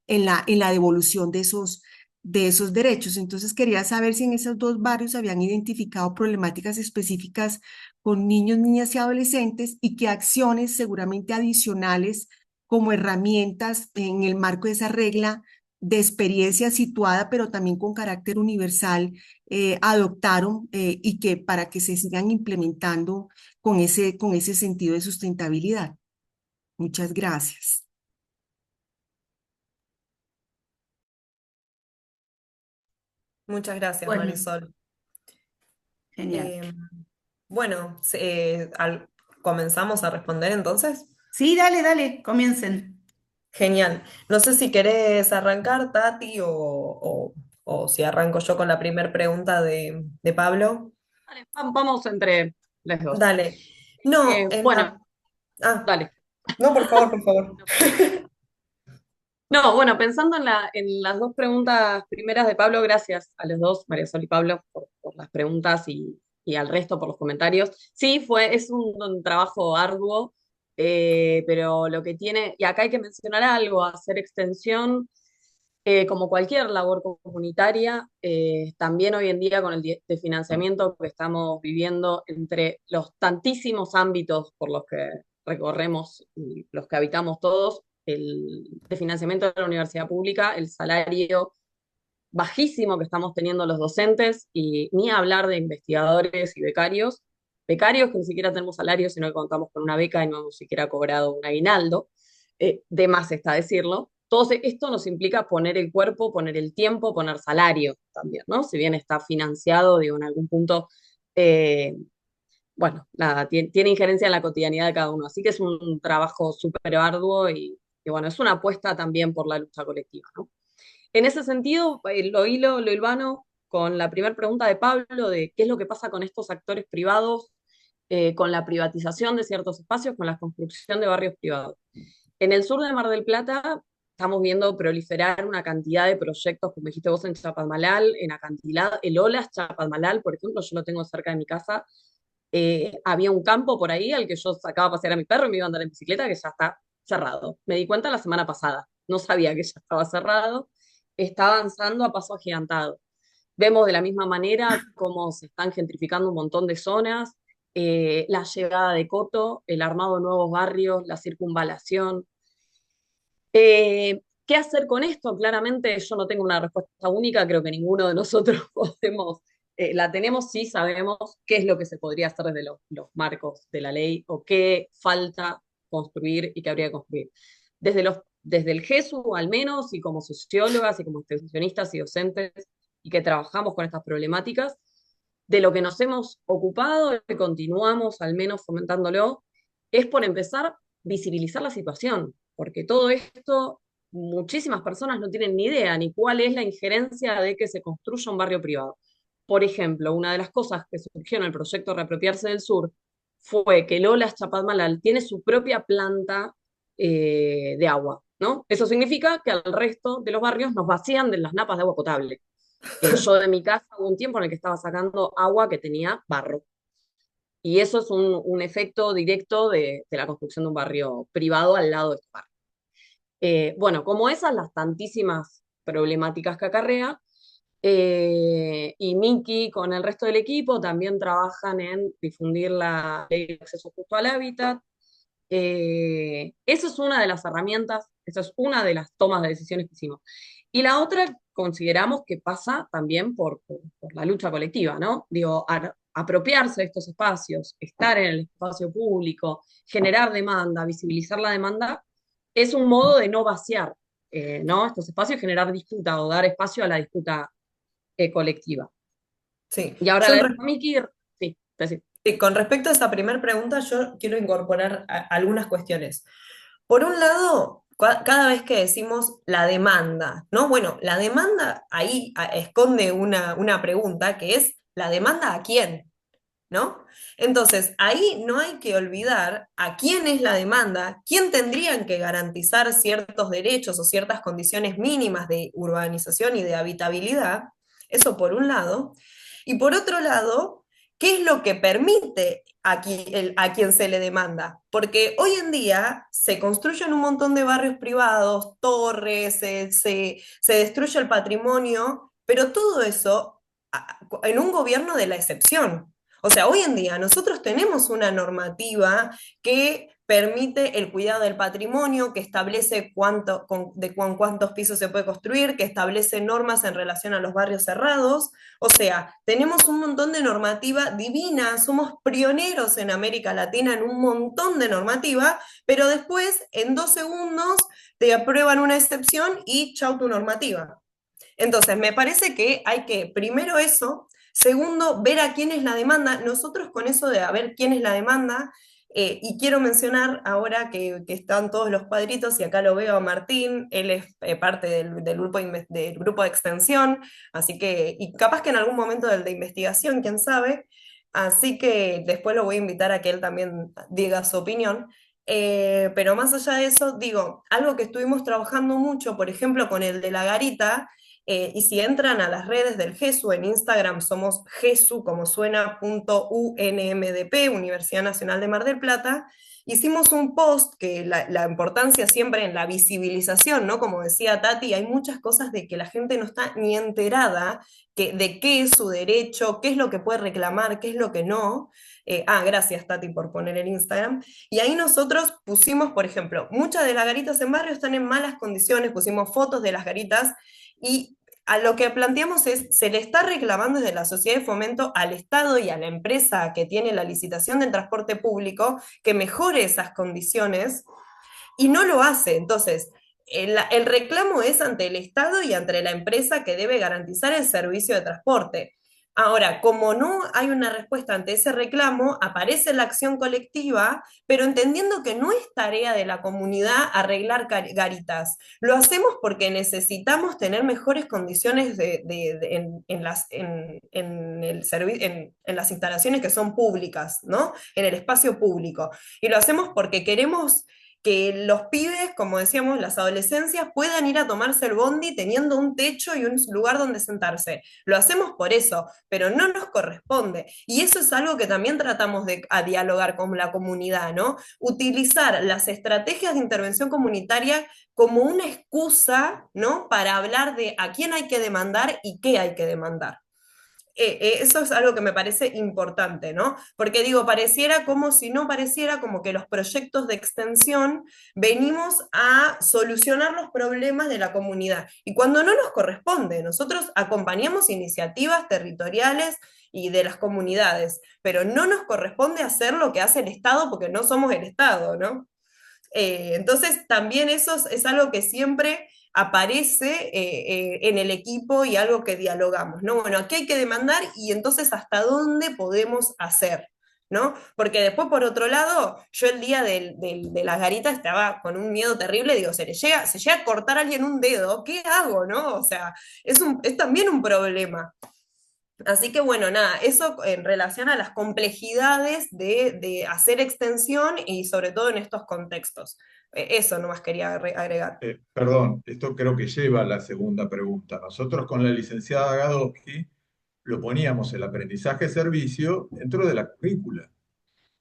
en la devolución de esos derechos. Entonces quería saber si en esos dos barrios habían identificado problemáticas específicas con niños, niñas y adolescentes y qué acciones seguramente adicionales como herramientas en el marco de esa regla de experiencia situada, pero también con carácter universal, adoptaron y que para que se sigan implementando con ese sentido de sustentabilidad. Muchas gracias. Muchas gracias, Bueno, Marisol. genial. Eh, bueno, comenzamos a responder entonces. Sí, dale, dale, comiencen. Genial. No sé si querés arrancar, Tati, o si arranco yo con la primera pregunta de Pablo. Dale, vamos entre las dos. Dale. No, Bueno, Ah, dale. no, por favor, por favor. No, bueno, pensando en las dos preguntas primeras de Pablo, gracias a los dos, María Sol y Pablo, por las preguntas y al resto por los comentarios. Sí, es un trabajo arduo, pero lo que tiene, y acá hay que mencionar algo, hacer extensión, como cualquier labor comunitaria, también hoy en día con el de financiamiento que estamos viviendo entre los tantísimos ámbitos por los que recorremos y los que habitamos todos, el de financiamiento de la universidad pública, el salario bajísimo que estamos teniendo los docentes, y ni hablar de investigadores y becarios, becarios que ni siquiera tenemos salario, sino que contamos con una beca y no hemos siquiera cobrado un aguinaldo, de más está decirlo. Todo esto nos implica poner el cuerpo, poner el tiempo, poner salario también, ¿no? Si bien está financiado, digo, en algún punto, eh, bueno, nada, tiene injerencia en la cotidianidad de cada uno. Así que es un trabajo súper arduo y bueno, es una apuesta también por la lucha colectiva, ¿no? En ese sentido, lo hilvano con la primera pregunta de Pablo de qué es lo que pasa con estos actores privados, con la privatización de ciertos espacios, con la construcción de barrios privados. En el sur de Mar del Plata estamos viendo proliferar una cantidad de proyectos, como dijiste vos, en Chapadmalal, en acantilado, el Olas Chapadmalal, por ejemplo, yo lo tengo cerca de mi casa. Había un campo por ahí al que yo sacaba a pasear a mi perro y me iba a andar en bicicleta, que ya está cerrado. Me di cuenta la semana pasada, no sabía que ya estaba cerrado, está avanzando a paso agigantado. Vemos de la misma manera cómo se están gentrificando un montón de zonas, la llegada de Coto, el armado de nuevos barrios, la circunvalación. ¿Qué hacer con esto? Claramente yo no tengo una respuesta única, creo que ninguno de nosotros podemos la tenemos si sabemos qué es lo que se podría hacer desde los marcos de la ley o qué falta construir y qué habría que construir. Desde el GESU, al menos, y como sociólogas y como extensionistas y docentes, y que trabajamos con estas problemáticas, de lo que nos hemos ocupado y continuamos al menos fomentándolo, es por empezar visibilizar la situación, porque todo esto, muchísimas personas no tienen ni idea ni cuál es la injerencia de que se construya un barrio privado. Por ejemplo, una de las cosas que surgió en el proyecto Reapropiarse del Sur fue que Lolas Chapadmalal tiene su propia planta de agua, ¿no? Eso significa que al resto de los barrios nos vacían de las napas de agua potable. Yo de mi casa hubo un tiempo en el que estaba sacando agua que tenía barro. Y eso es un efecto directo de la construcción de un barrio privado al lado de este barrio. Bueno, como esas, las tantísimas problemáticas que acarrea, y Miki con el resto del equipo también trabajan en difundir la ley de acceso justo al hábitat. Esa es una de las herramientas, esa es una de las tomas de decisiones que hicimos. Y la otra consideramos que pasa también por la lucha colectiva, ¿no? Digo, apropiarse de estos espacios, estar en el espacio público, generar demanda, visibilizar la demanda, es un modo de no vaciar, ¿no? Estos espacios, generar disputa o dar espacio a la disputa colectiva. Sí, Y ahora yo la en dejo a Miki, sí, decir. Sí, con respecto a esa primera pregunta, yo quiero incorporar algunas cuestiones. Por un lado, cada vez que decimos la demanda, ¿no? Bueno, la demanda ahí esconde una pregunta que es, ¿la demanda a quién? ¿No? Entonces, ahí no hay que olvidar a quién es la demanda, quién tendrían que garantizar ciertos derechos o ciertas condiciones mínimas de urbanización y de habitabilidad, eso por un lado, y por otro lado, ¿qué es lo que permite a quien se le demanda? Porque hoy en día se construyen un montón de barrios privados, torres, se destruye el patrimonio, pero todo eso en un gobierno de la excepción. O sea, hoy en día nosotros tenemos una normativa que permite el cuidado del patrimonio, que establece cuántos pisos se puede construir, que establece normas en relación a los barrios cerrados. O sea, tenemos un montón de normativa divina, somos pioneros en América Latina en un montón de normativa, pero después en 2 segundos te aprueban una excepción y chau tu normativa. Entonces, me parece que hay que, primero eso, segundo, ver a quién es la demanda. Nosotros con eso de a ver quién es la demanda, y quiero mencionar ahora que están todos los cuadritos, y acá lo veo a Martín, él es parte del grupo de extensión, así que, y capaz que en algún momento del de investigación, quién sabe, así que después lo voy a invitar a que él también diga su opinión. Pero más allá de eso, digo, algo que estuvimos trabajando mucho, por ejemplo, con el de la garita, y si entran a las redes del GESU, en Instagram somos GESU, como suena, .unmdp, Universidad Nacional de Mar del Plata, hicimos un post que la importancia siempre en la visibilización, ¿no? Como decía Tati, hay muchas cosas de que la gente no está ni enterada de qué es su derecho, qué es lo que puede reclamar, qué es lo que no. Gracias Tati por poner el Instagram. Y ahí nosotros pusimos, por ejemplo, muchas de las garitas en barrio están en malas condiciones, pusimos fotos de las garitas y a lo que planteamos es, se le está reclamando desde la sociedad de fomento al Estado y a la empresa que tiene la licitación del transporte público que mejore esas condiciones y no lo hace. Entonces, el reclamo es ante el Estado y ante la empresa que debe garantizar el servicio de transporte. Ahora, como no hay una respuesta ante ese reclamo, aparece la acción colectiva, pero entendiendo que no es tarea de la comunidad arreglar garitas. Lo hacemos porque necesitamos tener mejores condiciones en las instalaciones que son públicas, ¿no? En el espacio público. Y lo hacemos porque queremos que los pibes, como decíamos, las adolescencias, puedan ir a tomarse el bondi teniendo un techo y un lugar donde sentarse. Lo hacemos por eso, pero no nos corresponde. Y eso es algo que también tratamos a dialogar con la comunidad, ¿no? Utilizar las estrategias de intervención comunitaria como una excusa, ¿no? Para hablar de a quién hay que demandar y qué hay que demandar. eso es algo que me parece importante, ¿no? Porque digo, pareciera como si no pareciera como que los proyectos de extensión venimos a solucionar los problemas de la comunidad. Y cuando no nos corresponde, nosotros acompañamos iniciativas territoriales y de las comunidades, pero no nos corresponde hacer lo que hace el Estado porque no somos el Estado, ¿no? Entonces, también eso es algo que siempre aparece en el equipo y algo que dialogamos, ¿no? Bueno, aquí hay que demandar y entonces hasta dónde podemos hacer, ¿no? Porque después, por otro lado, yo el día de las garitas estaba con un miedo terrible, digo, se llega a cortar a alguien un dedo, ¿qué hago, no? O sea, es también un problema. Así que bueno, nada, eso en relación a las complejidades de hacer extensión y sobre todo en estos contextos. Eso nomás quería agregar. Perdón, esto creo que lleva a la segunda pregunta. Nosotros con la licenciada Gadowski lo poníamos el aprendizaje-servicio dentro de la currícula.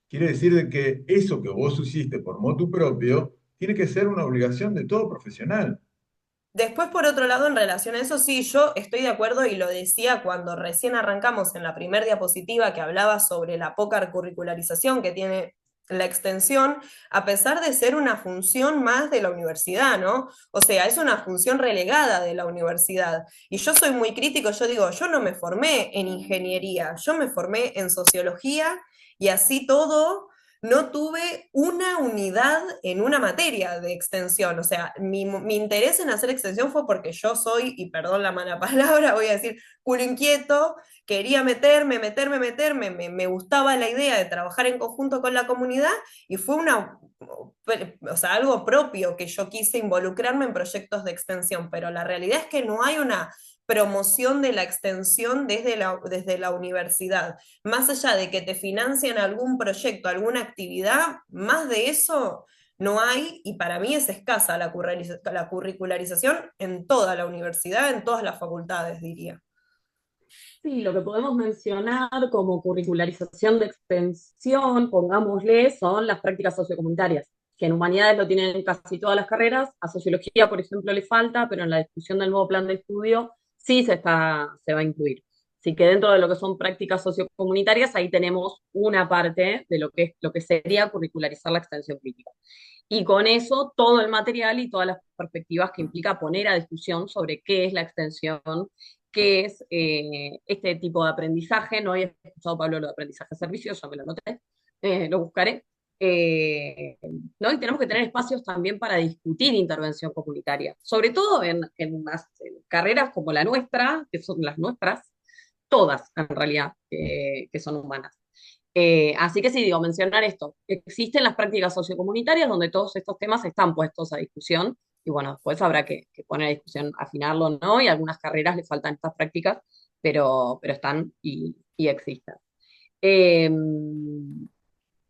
Quiere decir de que eso que vos hiciste por motu propio tiene que ser una obligación de todo profesional. Después, por otro lado, en relación a eso, sí, yo estoy de acuerdo y lo decía cuando recién arrancamos en la primera diapositiva que hablaba sobre la poca curricularización que tiene la extensión, a pesar de ser una función más de la universidad, ¿no? O sea, es una función relegada de la universidad. Y yo soy muy crítico, yo digo, yo no me formé en ingeniería, yo me formé en sociología y así todo no tuve una unidad en una materia de extensión. O sea, mi interés en hacer extensión fue porque yo soy, y perdón la mala palabra, voy a decir, culo inquieto, quería meterme, me gustaba la idea de trabajar en conjunto con la comunidad y fue o sea, algo propio que yo quise involucrarme en proyectos de extensión, pero la realidad es que no hay una promoción de la extensión desde la universidad. Más allá de que te financian algún proyecto, alguna actividad, más de eso no hay, y para mí es escasa la curricularización en toda la universidad, en todas las facultades, diría. Sí, lo que podemos mencionar como curricularización de extensión, pongámosle, son las prácticas sociocomunitarias, que en humanidades lo tienen casi todas las carreras, a sociología, por ejemplo, le falta, pero en la discusión del nuevo plan de estudio sí se va a incluir. Así que dentro de lo que son prácticas sociocomunitarias, ahí tenemos una parte de lo que sería curricularizar la extensión crítica. Y con eso, todo el material y todas las perspectivas que implica poner a discusión sobre qué es la extensión, qué es este tipo de aprendizaje. No había escuchado, Pablo, lo de aprendizaje de servicios, ya me lo noté, lo buscaré. ¿No? Y tenemos que tener espacios también para discutir intervención comunitaria, sobre todo en carreras como la nuestra, que son las nuestras, todas en realidad, que son humanas. Así que sí, digo, mencionar esto. Existen las prácticas sociocomunitarias donde todos estos temas están puestos a discusión y bueno, después habrá que poner a discusión, afinarlo o no, y a algunas carreras le faltan estas prácticas, pero están y existen. Eh,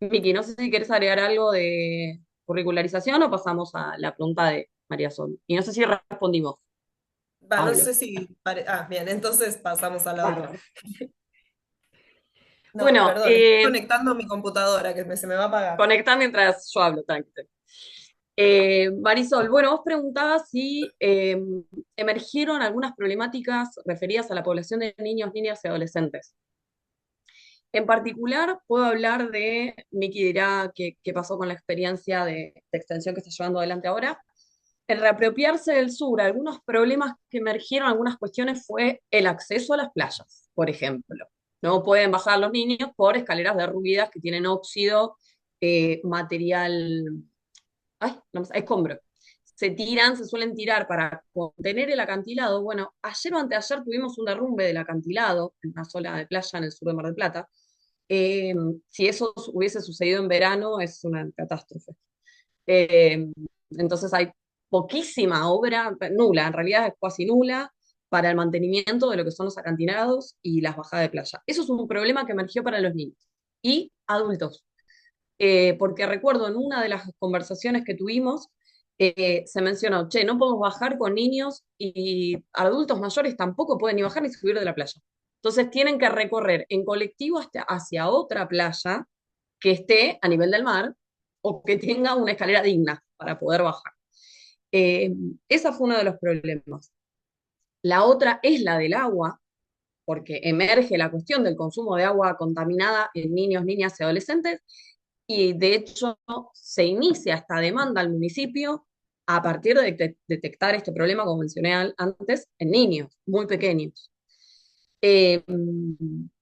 Miki, no sé si quieres agregar algo de curricularización o pasamos a la pregunta de María Sol. Y no sé si respondimos, Va, no Pablo. sé si... bien, entonces pasamos a la otra. Bárbaro. No, Bueno, perdón, estoy conectando mi computadora que se me va a apagar. conecta mientras yo hablo, tranquilo. Marisol, bueno, vos preguntabas si emergieron algunas problemáticas referidas a la población de niños, niñas y adolescentes. En particular, puedo hablar de, Miki dirá qué pasó con la experiencia de extensión que está llevando adelante ahora. El reapropiarse del sur, algunos problemas que emergieron, algunas cuestiones, fue el acceso a las playas, por ejemplo. No pueden bajar los niños por escaleras derruidas que tienen óxido, material, ay, no, escombro. Se suelen tirar para contener el acantilado. Bueno, ayer o anteayer tuvimos un derrumbe del acantilado en una zona de playa en el sur de Mar del Plata. Eh, si eso hubiese sucedido en verano, es una catástrofe. Eh, entonces hay poquísima obra, nula, en realidad es casi nula, para el mantenimiento de lo que son los acantilados y las bajadas de playa. Eso es un problema que emergió para los niños y adultos. Porque recuerdo en una de las conversaciones que tuvimos, se mencionó, che, no podemos bajar con niños y adultos mayores tampoco pueden ni bajar ni subir de la playa. Entonces tienen que recorrer en colectivo hacia otra playa que esté a nivel del mar o que tenga una escalera digna para poder bajar. Esa fue uno de los problemas. La otra es la del agua, porque emerge la cuestión del consumo de agua contaminada en niños, niñas y adolescentes, y de hecho se inicia esta demanda al municipio a partir de detectar este problema, como mencioné antes, en niños muy pequeños. Eh,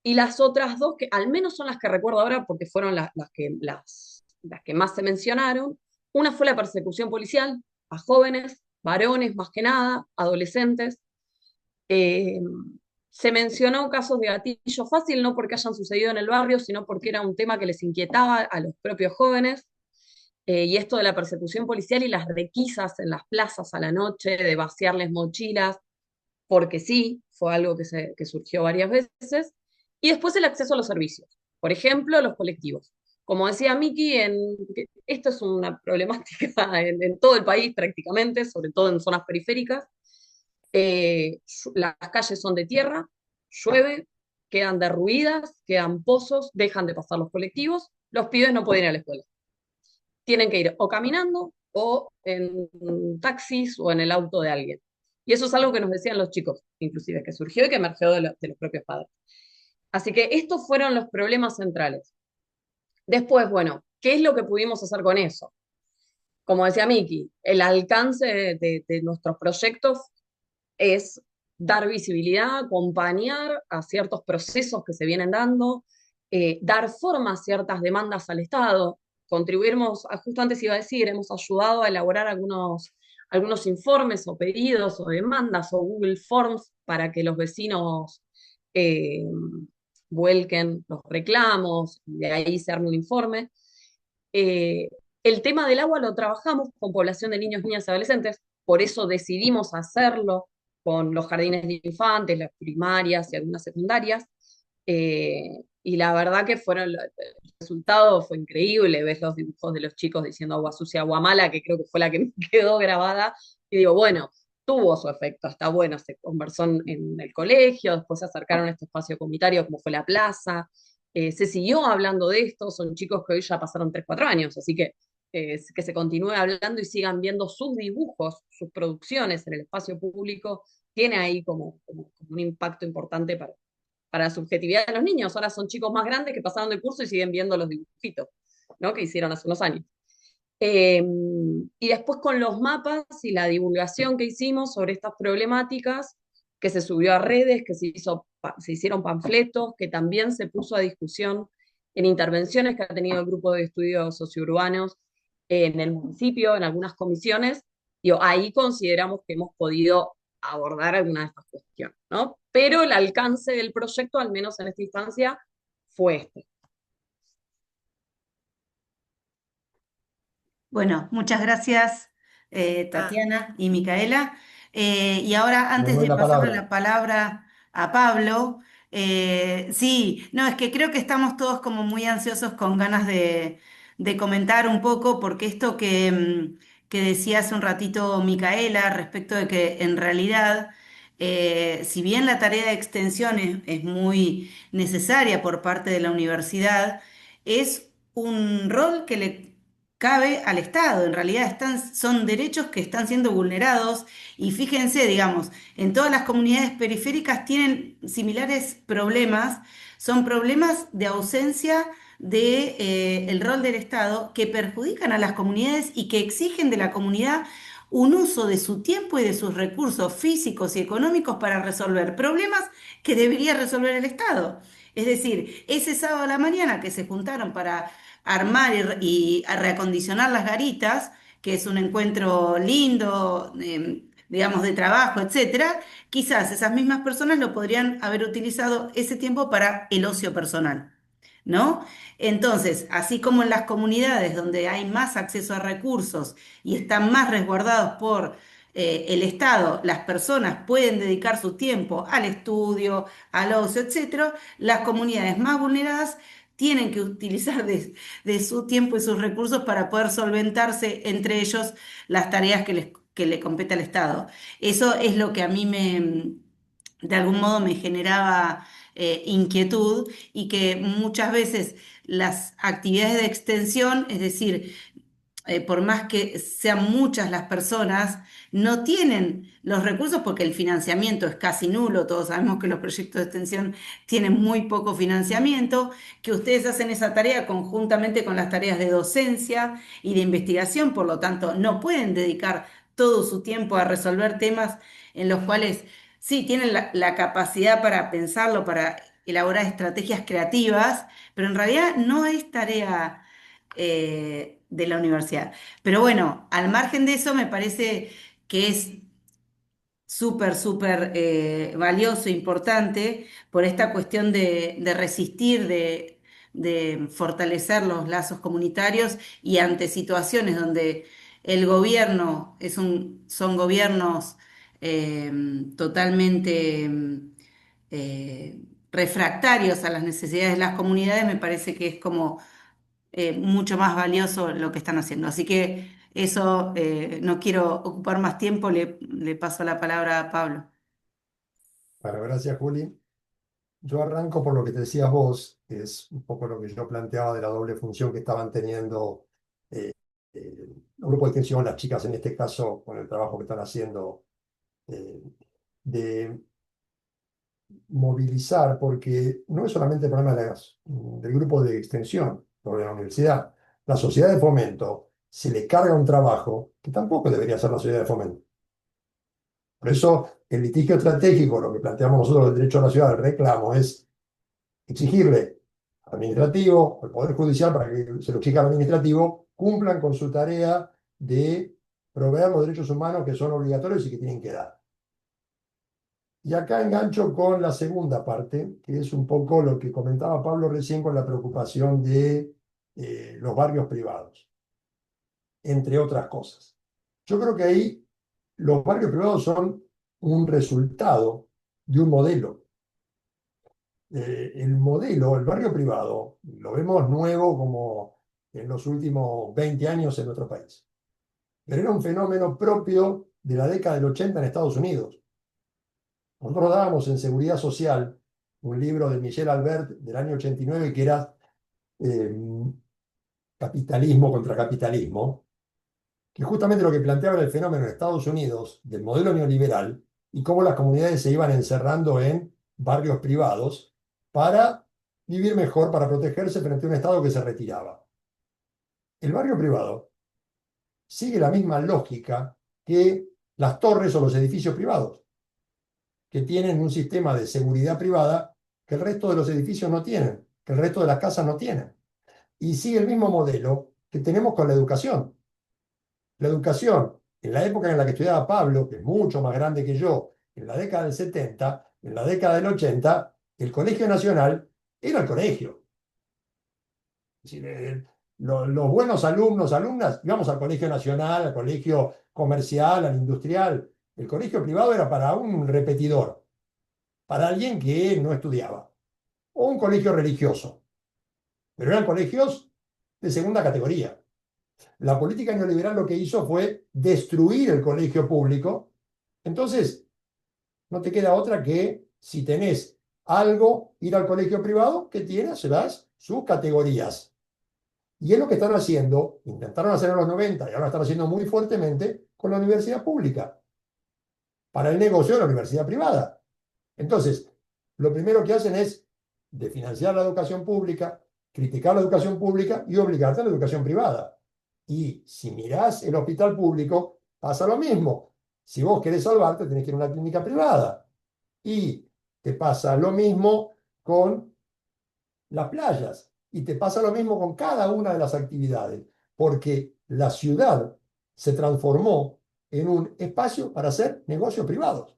y las otras dos, que al menos son las que recuerdo ahora porque fueron las que más se mencionaron, una fue la persecución policial a jóvenes, varones más que nada, adolescentes. Eh, Se mencionó casos de gatillo fácil, no porque hayan sucedido en el barrio, sino porque era un tema que les inquietaba a los propios jóvenes. Y esto de la persecución policial y las requisas en las plazas a la noche, de vaciarles mochilas, porque sí, fue algo que surgió varias veces. Y después el acceso a los servicios, por ejemplo, los colectivos. Como decía Miki, esto es una problemática en todo el país prácticamente, sobre todo en zonas periféricas. Las calles son de tierra, llueve, quedan derruidas, quedan pozos, dejan de pasar los colectivos, los pibes no pueden ir a la escuela. Tienen que ir o caminando o en taxis o en el auto de alguien. Y eso es algo que nos decían los chicos, inclusive, que surgió y que emergió de los propios padres. Así que estos fueron los problemas centrales. Después, bueno, ¿qué es lo que pudimos hacer con eso? Como decía Miki, el alcance de nuestros proyectos es dar visibilidad, acompañar a ciertos procesos que se vienen dando, dar forma a ciertas demandas al Estado. Contribuimos, justo antes iba a decir, hemos ayudado a elaborar algunos informes o pedidos o demandas o Google Forms para que los vecinos eh, vuelquen los reclamos y de ahí se arme un informe. Eh, el tema del agua lo trabajamos con población de niños, niñas y adolescentes, por eso decidimos hacerlo con los jardines de infantes, las primarias y algunas secundarias. Y la verdad que el resultado fue increíble, ves los dibujos de los chicos diciendo agua sucia, agua mala, que creo que fue la que me quedó grabada, y digo, bueno, tuvo su efecto, está bueno, se conversó en el colegio, después se acercaron a este espacio comunitario como fue la plaza, se siguió hablando de esto, son chicos que hoy ya pasaron 3 4 años, así que se continúe hablando y sigan viendo sus dibujos, sus producciones en el espacio público, tiene ahí como un impacto importante para la subjetividad de los niños. Ahora son chicos más grandes que pasaron de curso y siguen viendo los dibujitos, ¿no? Que hicieron hace unos años. Y después con los mapas y la divulgación que hicimos sobre estas problemáticas, que se subió a redes, que se hicieron panfletos, que también se puso a discusión en intervenciones que ha tenido el grupo de estudios sociourbanos en el municipio, en algunas comisiones, ahí consideramos que hemos podido abordar alguna de estas cuestiones, ¿no? Pero el alcance del proyecto, al menos en esta instancia, fue este. Bueno, muchas gracias, Ah, Tatiana y Micaela. Y ahora, Le antes doy de la pasarle palabra. la palabra a Pablo, sí, no, es que creo que estamos todos como muy ansiosos con ganas de comentar un poco, porque esto que decía hace un ratito Micaela respecto de que en realidad, si bien la tarea de extensión es muy necesaria por parte de la universidad, es un rol que le cabe al Estado. En realidad son derechos que están siendo vulnerados y fíjense, digamos, en todas las comunidades periféricas tienen similares problemas, son problemas de ausencia de, el rol del Estado que perjudican a las comunidades y que exigen de la comunidad un uso de su tiempo y de sus recursos físicos y económicos para resolver problemas que debería resolver el Estado. Es decir, ese sábado a la mañana que se juntaron para armar y a reacondicionar las garitas, que es un encuentro lindo, digamos, de trabajo, etcétera, quizás esas mismas personas lo podrían haber utilizado ese tiempo para el ocio personal, ¿no? Entonces, así como en las comunidades donde hay más acceso a recursos y están más resguardados por el Estado, las personas pueden dedicar su tiempo al estudio, al ocio, etcétera, las comunidades más vulneradas tienen que utilizar de su tiempo y sus recursos para poder solventarse entre ellos las tareas que le compete al Estado. Eso es lo que a mí de algún modo me generaba inquietud y que muchas veces las actividades de extensión, es decir, por más que sean muchas las personas, no tienen los recursos porque el financiamiento es casi nulo. Todos sabemos que los proyectos de extensión tienen muy poco financiamiento, que ustedes hacen esa tarea conjuntamente con las tareas de docencia y de investigación, por lo tanto, no pueden dedicar todo su tiempo a resolver temas en los cuales sí tienen la capacidad para pensarlo, para elaborar estrategias creativas, pero en realidad no es tarea de la universidad. Pero bueno, al margen de eso, me parece que es súper valioso, importante, por esta cuestión de resistir, de fortalecer los lazos comunitarios y ante situaciones donde el gobierno son gobiernos eh, totalmente eh, refractarios a las necesidades de las comunidades, me parece que es como mucho más valioso lo que están haciendo. Así que eso, no quiero ocupar más tiempo, le paso la palabra a Pablo. Bueno, gracias, Juli. Yo arranco por lo que te decías vos, que es un poco lo que yo planteaba de la doble función que estaban teniendo eh, el grupo de extensión, las chicas en este caso, con el trabajo que están haciendo, eh, de movilizar, porque no es solamente el problema del grupo de extensión o de la universidad. La sociedad de fomento se le carga un trabajo que tampoco debería ser la sociedad de fomento. Por eso, el litigio estratégico, lo que planteamos nosotros del derecho a la ciudad, el reclamo, es exigirle al administrativo, al Poder Judicial, para que se lo exija al administrativo, cumplan con su tarea de proveer los derechos humanos que son obligatorios y que tienen que dar. Y acá engancho con la segunda parte, que es un poco lo que comentaba Pablo recién con la preocupación de los barrios privados, entre otras cosas. Yo creo que ahí los barrios privados son un resultado de un modelo. El modelo, el barrio privado, lo vemos nuevo como en los últimos 20 años en nuestro país. Pero era un fenómeno propio de la década del 80 en Estados Unidos. Nosotros dábamos en Seguridad Social un libro de Michel Albert del año 89 que era eh, Capitalismo contra Capitalismo, que justamente lo que planteaba era el fenómeno en Estados Unidos del modelo neoliberal y cómo las comunidades se iban encerrando en barrios privados para vivir mejor, para protegerse frente a un Estado que se retiraba. El barrio privado sigue la misma lógica que las torres o los edificios privados, que tienen un sistema de seguridad privada que el resto de los edificios no tienen, que el resto de las casas no tienen. Y sigue el mismo modelo que tenemos con la educación. La educación, en la época en la que estudiaba Pablo, que es mucho más grande que yo, en la década del 70, en la década del 80, el Colegio Nacional era el colegio. Es decir, los buenos alumnos, alumnas, íbamos al Colegio Nacional, al Colegio Comercial, al Industrial. El colegio privado era para un repetidor, para alguien que no estudiaba, o un colegio religioso, pero eran colegios de segunda categoría. La política neoliberal lo que hizo fue destruir el colegio público. Entonces, no te queda otra que, si tenés algo, ir al colegio privado que tiene, se das sus categorías. Y es lo que están haciendo, intentaron hacer en los 90 y ahora están haciendo muy fuertemente con la universidad pública, para el negocio de la universidad privada. Entonces, lo primero que hacen es desfinanciar la educación pública, criticar la educación pública y obligarte a la educación privada. Y si mirás el hospital público, pasa lo mismo. Si vos querés salvarte, tenés que ir a una clínica privada. Y te pasa lo mismo con las playas. Y te pasa lo mismo con cada una de las actividades. Porque la ciudad se transformó en un espacio para hacer negocios privados.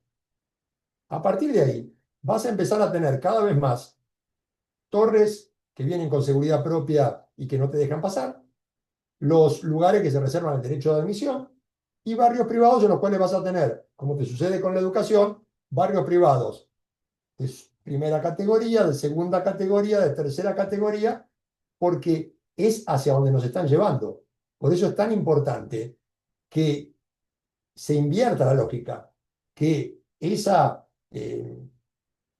A partir de ahí, vas a empezar a tener cada vez más torres que vienen con seguridad propia y que no te dejan pasar, los lugares que se reservan el derecho de admisión y barrios privados en los cuales vas a tener, como te sucede con la educación, barrios privados de primera categoría, de segunda categoría, de tercera categoría, porque es hacia donde nos están llevando. Por eso es tan importante que se invierta la lógica, que esa...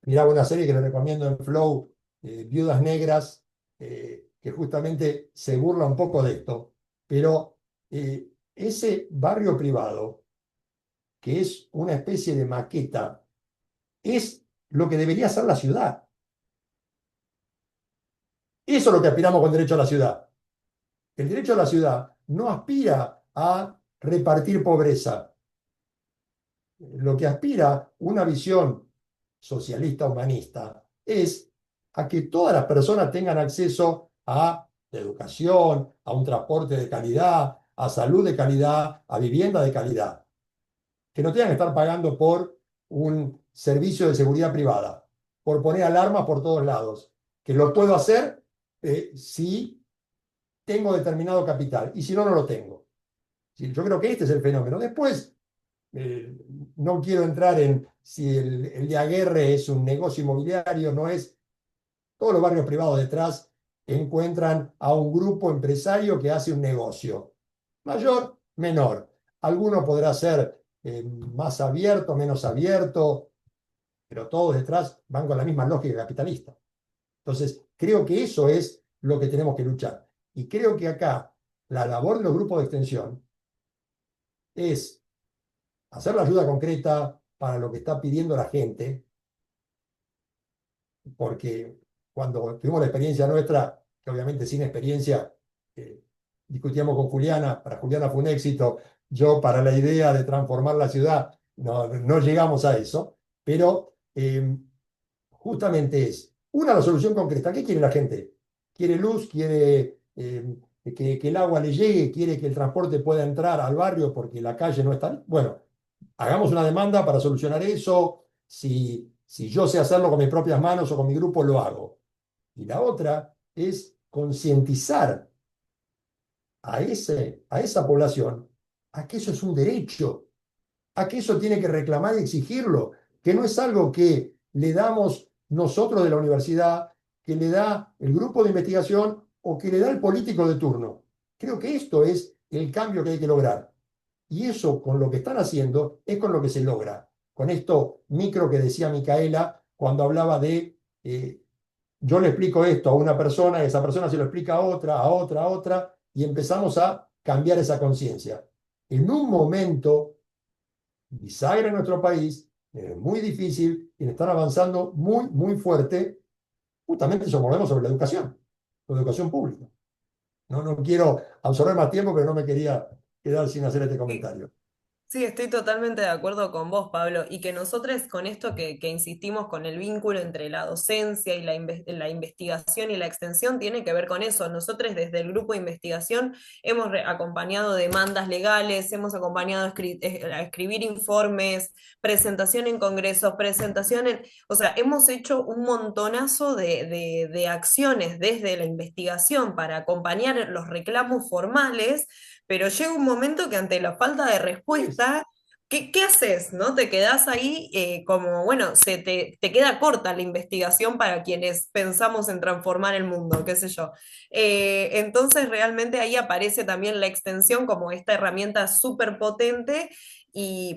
miraba una serie que le recomiendo en Flow, Viudas Negras, que justamente se burla un poco de esto, pero ese barrio privado, que es una especie de maqueta, es lo que debería ser la ciudad. Eso es lo que aspiramos con derecho a la ciudad. El derecho a la ciudad no aspira a repartir pobreza. Lo que aspira una visión socialista humanista es a que todas las personas tengan acceso a la educación, a un transporte de calidad, a salud de calidad, a vivienda de calidad. Que no tengan que estar pagando por un servicio de seguridad privada, por poner alarmas por todos lados. Que lo puedo hacer si tengo determinado capital y si no, no lo tengo. Sí, yo creo que este es el fenómeno. Después, eh, no quiero entrar en si el de Aguerre es un negocio inmobiliario, no es. Todos los barrios privados detrás encuentran a un grupo empresario que hace un negocio. Mayor, menor. Alguno podrá ser más abierto, menos abierto, pero todos detrás van con la misma lógica capitalista. Entonces, creo que eso es lo que tenemos que luchar. Y creo que acá la labor de los grupos de extensión es hacer la ayuda concreta para lo que está pidiendo la gente, porque cuando tuvimos la experiencia nuestra, que obviamente sin experiencia, discutíamos con Juliana, para Juliana fue un éxito, yo para la idea de transformar la ciudad, no llegamos a eso, pero justamente es una la solución concreta. ¿Qué quiere la gente? ¿Quiere luz? ¿Quiere que el agua le llegue? ¿Quiere que el transporte pueda entrar al barrio porque la calle no está? Bueno, hagamos una demanda para solucionar eso. Si yo sé hacerlo con mis propias manos o con mi grupo, lo hago. Y la otra es concientizar a esa población a que eso es un derecho, a que eso tiene que reclamar y exigirlo, que no es algo que le damos nosotros de la universidad, que le da el grupo de investigación o que le da el político de turno. Creo que esto es el cambio que hay que lograr. Y eso, con lo que están haciendo, es con lo que se logra. Con esto micro que decía Micaela cuando hablaba de, yo le explico esto a una persona, y esa persona se lo explica a otra, a otra, a otra, y empezamos a cambiar esa conciencia. En un momento bisagra en nuestro país, muy difícil, y están avanzando muy, muy fuerte, justamente eso volvemos sobre la educación pública. No quiero absorber más tiempo, pero no me quería quedar sin hacer este comentario. Sí, estoy totalmente de acuerdo con vos, Pablo, y que nosotros con esto que insistimos con el vínculo entre la docencia y la investigación y la extensión tiene que ver con eso. Nosotros desde el grupo de investigación hemos acompañado demandas legales, hemos acompañado a escribir informes, presentación en congresos, presentación en, o sea, hemos hecho un montonazo de acciones desde la investigación para acompañar los reclamos formales, pero llega un momento que ante la falta de respuesta, ¿qué haces? ¿No? Te quedás ahí como, bueno, te queda corta la investigación para quienes pensamos en transformar el mundo, qué sé yo. Entonces realmente ahí aparece también la extensión como esta herramienta súper potente.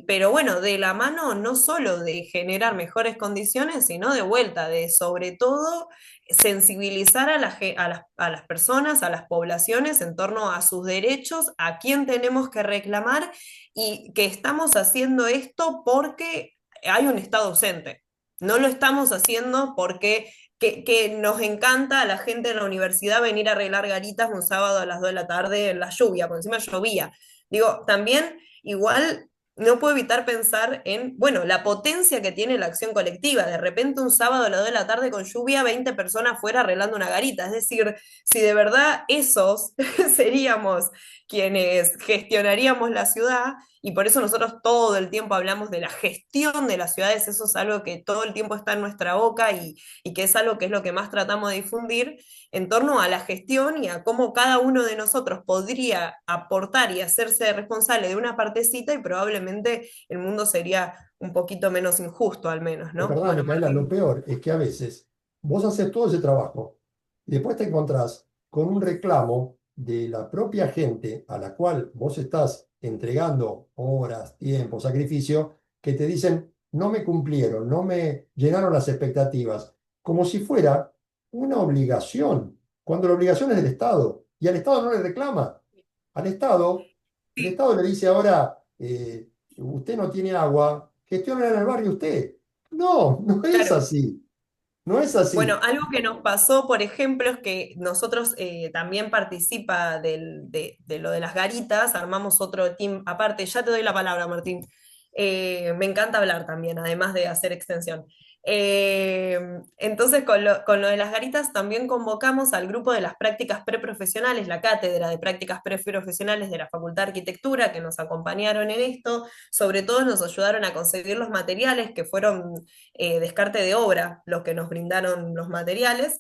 Pero bueno, de la mano no solo de generar mejores condiciones, sino de vuelta, de sobre todo sensibilizar a las personas, a las poblaciones en torno a sus derechos, a quién tenemos que reclamar y que estamos haciendo esto porque hay un Estado ausente. No lo estamos haciendo porque que nos encanta a la gente en la universidad venir a arreglar garitas un sábado a las 2 de la tarde en la lluvia, por encima llovía. Digo, también igual no puedo evitar pensar en, bueno, la potencia que tiene la acción colectiva. De repente un sábado a las 2 de la tarde con lluvia, 20 personas fuera arreglando una garita. Es decir, si de verdad esos seríamos quienes gestionaríamos la ciudad, y por eso nosotros todo el tiempo hablamos de la gestión de las ciudades, eso es algo que todo el tiempo está en nuestra boca y que es algo que es lo que más tratamos de difundir en torno a la gestión y a cómo cada uno de nosotros podría aportar y hacerse responsable de una partecita y probablemente el mundo sería un poquito menos injusto al menos, Pero ¿no? perdón, Bueno, Micaela, lo Martín. peor es que a veces vos haces todo ese trabajo y después te encontrás con un reclamo de la propia gente a la cual vos estás entregando horas, tiempo, sacrificio, que te dicen, no me cumplieron, no me llenaron las expectativas, como si fuera una obligación, cuando la obligación es del Estado y al Estado no le reclama. Al Estado El Sí, Estado le dice ahora, usted no tiene agua, gestione en el barrio usted. No, no es claro. así, no es Bueno, así. algo que nos pasó, por ejemplo, es que nosotros también participa de lo de las garitas, armamos otro team aparte. Ya te doy la palabra, Martín. Me encanta hablar también, además de hacer extensión. Eh, entonces, con lo de las garitas, también convocamos al grupo de las prácticas preprofesionales, la cátedra de prácticas preprofesionales de la Facultad de Arquitectura, que nos acompañaron en esto. Sobre todo nos ayudaron a conseguir los materiales que fueron descarte de obra los que nos brindaron los materiales.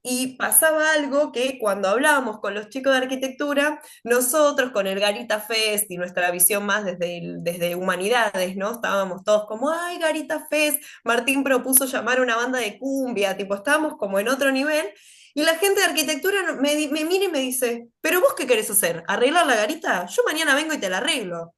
Y pasaba algo que cuando hablábamos con los chicos de arquitectura, nosotros con el Garita Fest y nuestra visión más desde humanidades, ¿no? Estábamos todos como, ay, Garita Fest, Martín propuso llamar a una banda de cumbia, tipo, estábamos como en otro nivel. Y la gente de arquitectura me mira y me dice, pero vos qué querés hacer, ¿arreglar la garita? Yo mañana vengo y te la arreglo.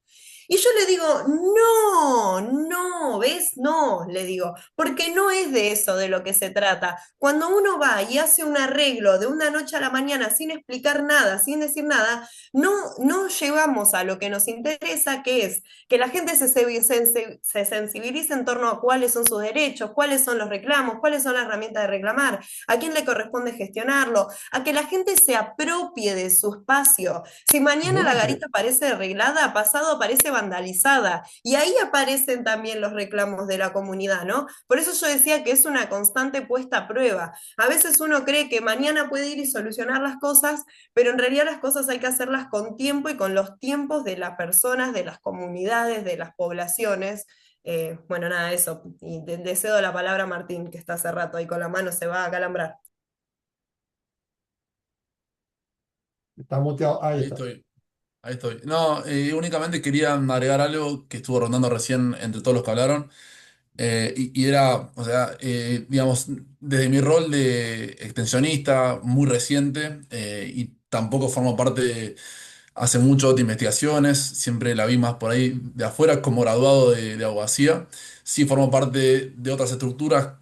Y yo le digo, no, no, ¿ves? No, le digo, porque no es de eso de lo que se trata. Cuando uno va y hace un arreglo de una noche a la mañana sin explicar nada, sin decir nada, no llegamos a lo que nos interesa, que es que la gente se sensibilice en torno a cuáles son sus derechos, cuáles son los reclamos, cuáles son las herramientas de reclamar, a quién le corresponde gestionarlo, a que la gente se apropie de su espacio. Si mañana la Monique, garita parece arreglada, pasado parece vandalizada. Y ahí aparecen también los reclamos de la comunidad, ¿no? Por eso yo decía que es una constante puesta a prueba. A veces uno cree que mañana puede ir y solucionar las cosas, pero en realidad las cosas hay que hacerlas con tiempo y con los tiempos de las personas, de las comunidades, de las poblaciones. Bueno, nada, eso. Y le cedo la palabra a Martín, que está hace rato ahí con la mano, se va a calambrar. está muteado, ahí Ahí está. estoy, ahí estoy. No, únicamente quería agregar algo que estuvo rondando recién entre todos los que hablaron. Y era, o sea, digamos, desde mi rol de extensionista muy reciente, y tampoco formo parte hace mucho de investigaciones, siempre la vi más por ahí de afuera como graduado de abogacía. Sí formo parte de otras estructuras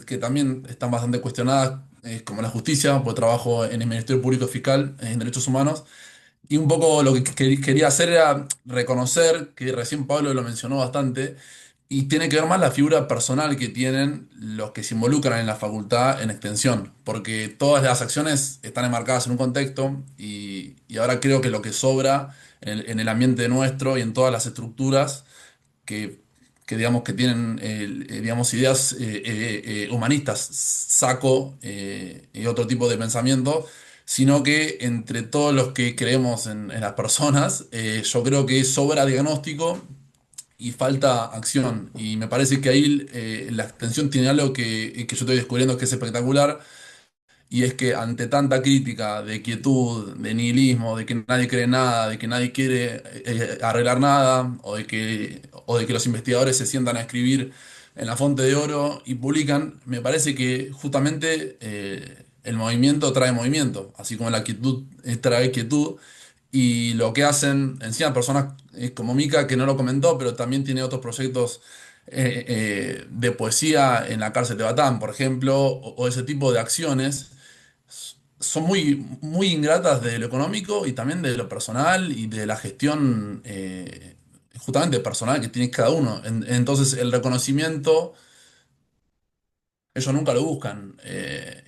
que también están bastante cuestionadas, como la justicia, pues trabajo en el Ministerio Público Fiscal en Derechos Humanos. Y un poco lo que quería hacer era reconocer, que recién Pablo lo mencionó bastante, y tiene que ver más la figura personal que tienen los que se involucran en la facultad en extensión, porque todas las acciones están enmarcadas en un contexto y ahora creo que lo que sobra en el ambiente nuestro y en todas las estructuras que, digamos que tienen digamos ideas humanistas, saco y otro tipo de pensamiento, sino que entre todos los que creemos en las personas, yo creo que sobra diagnóstico y falta acción. Y me parece que ahí la extensión tiene algo que yo estoy descubriendo que es espectacular, y es que ante tanta crítica de quietud, de nihilismo, de que nadie cree nada, de que nadie quiere arreglar nada, o de que los investigadores se sientan a escribir en la Fonte de Oro y publican, me parece que justamente el movimiento trae movimiento, así como la quietud trae quietud. Y lo que hacen encima personas como Mika, que no lo comentó, pero también tiene otros proyectos de poesía en la cárcel de Batán, por ejemplo, o ese tipo de acciones son muy ingratas de lo económico y también de lo personal y de la gestión justamente personal que tiene cada uno. Entonces el reconocimiento ellos nunca lo buscan,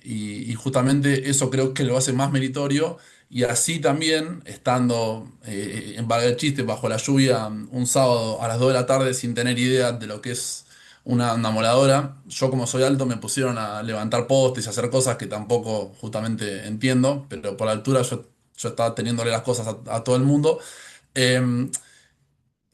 y justamente eso creo que lo hace más meritorio, y así también estando en Valga del Chiste bajo la lluvia un sábado a las 2 de la tarde sin tener idea de lo que es una moladora. Yo como soy alto me pusieron a levantar postes y hacer cosas que tampoco justamente entiendo, pero por la altura yo estaba teniéndole las cosas a todo el mundo. Em,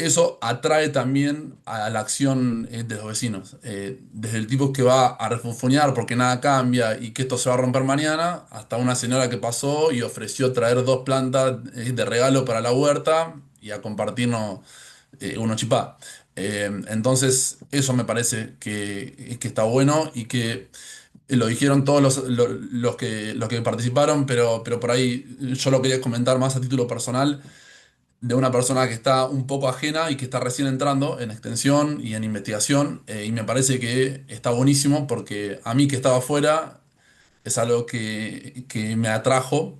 Eso atrae también a la acción de los vecinos. Desde el tipo que va a refunfuñar porque nada cambia y que esto se va a romper mañana, hasta una señora que pasó y ofreció traer 2 plantas de regalo para la huerta y a compartirnos unos chipá. Entonces, eso me parece que está bueno y que lo dijeron todos los que participaron, pero por ahí yo lo quería comentar más a título personal de una persona que está un poco ajena y que está recién entrando en extensión y en investigación, y me parece que está buenísimo porque a mí que estaba afuera es algo que me atrajo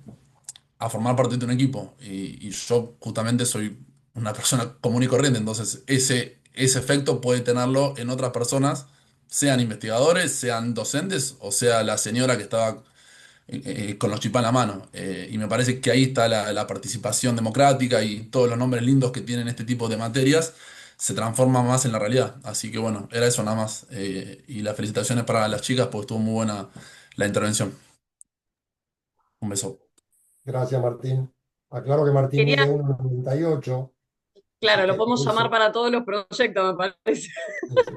a formar parte de un equipo. Y yo justamente soy una persona común y corriente, entonces ese efecto puede tenerlo en otras personas, sean investigadores, sean docentes o sea la señora que estaba con los chipá en la mano. Y me parece que ahí está la participación democrática y todos los nombres lindos que tienen este tipo de materias se transforman más en la realidad. Así que bueno, era eso nada más. Y las felicitaciones para las chicas porque estuvo muy buena la intervención. Un beso. Gracias, Martín. Aclaro que Martín Quería, mide 1,98, así claro, lo que podemos llamar para todos los proyectos, me parece.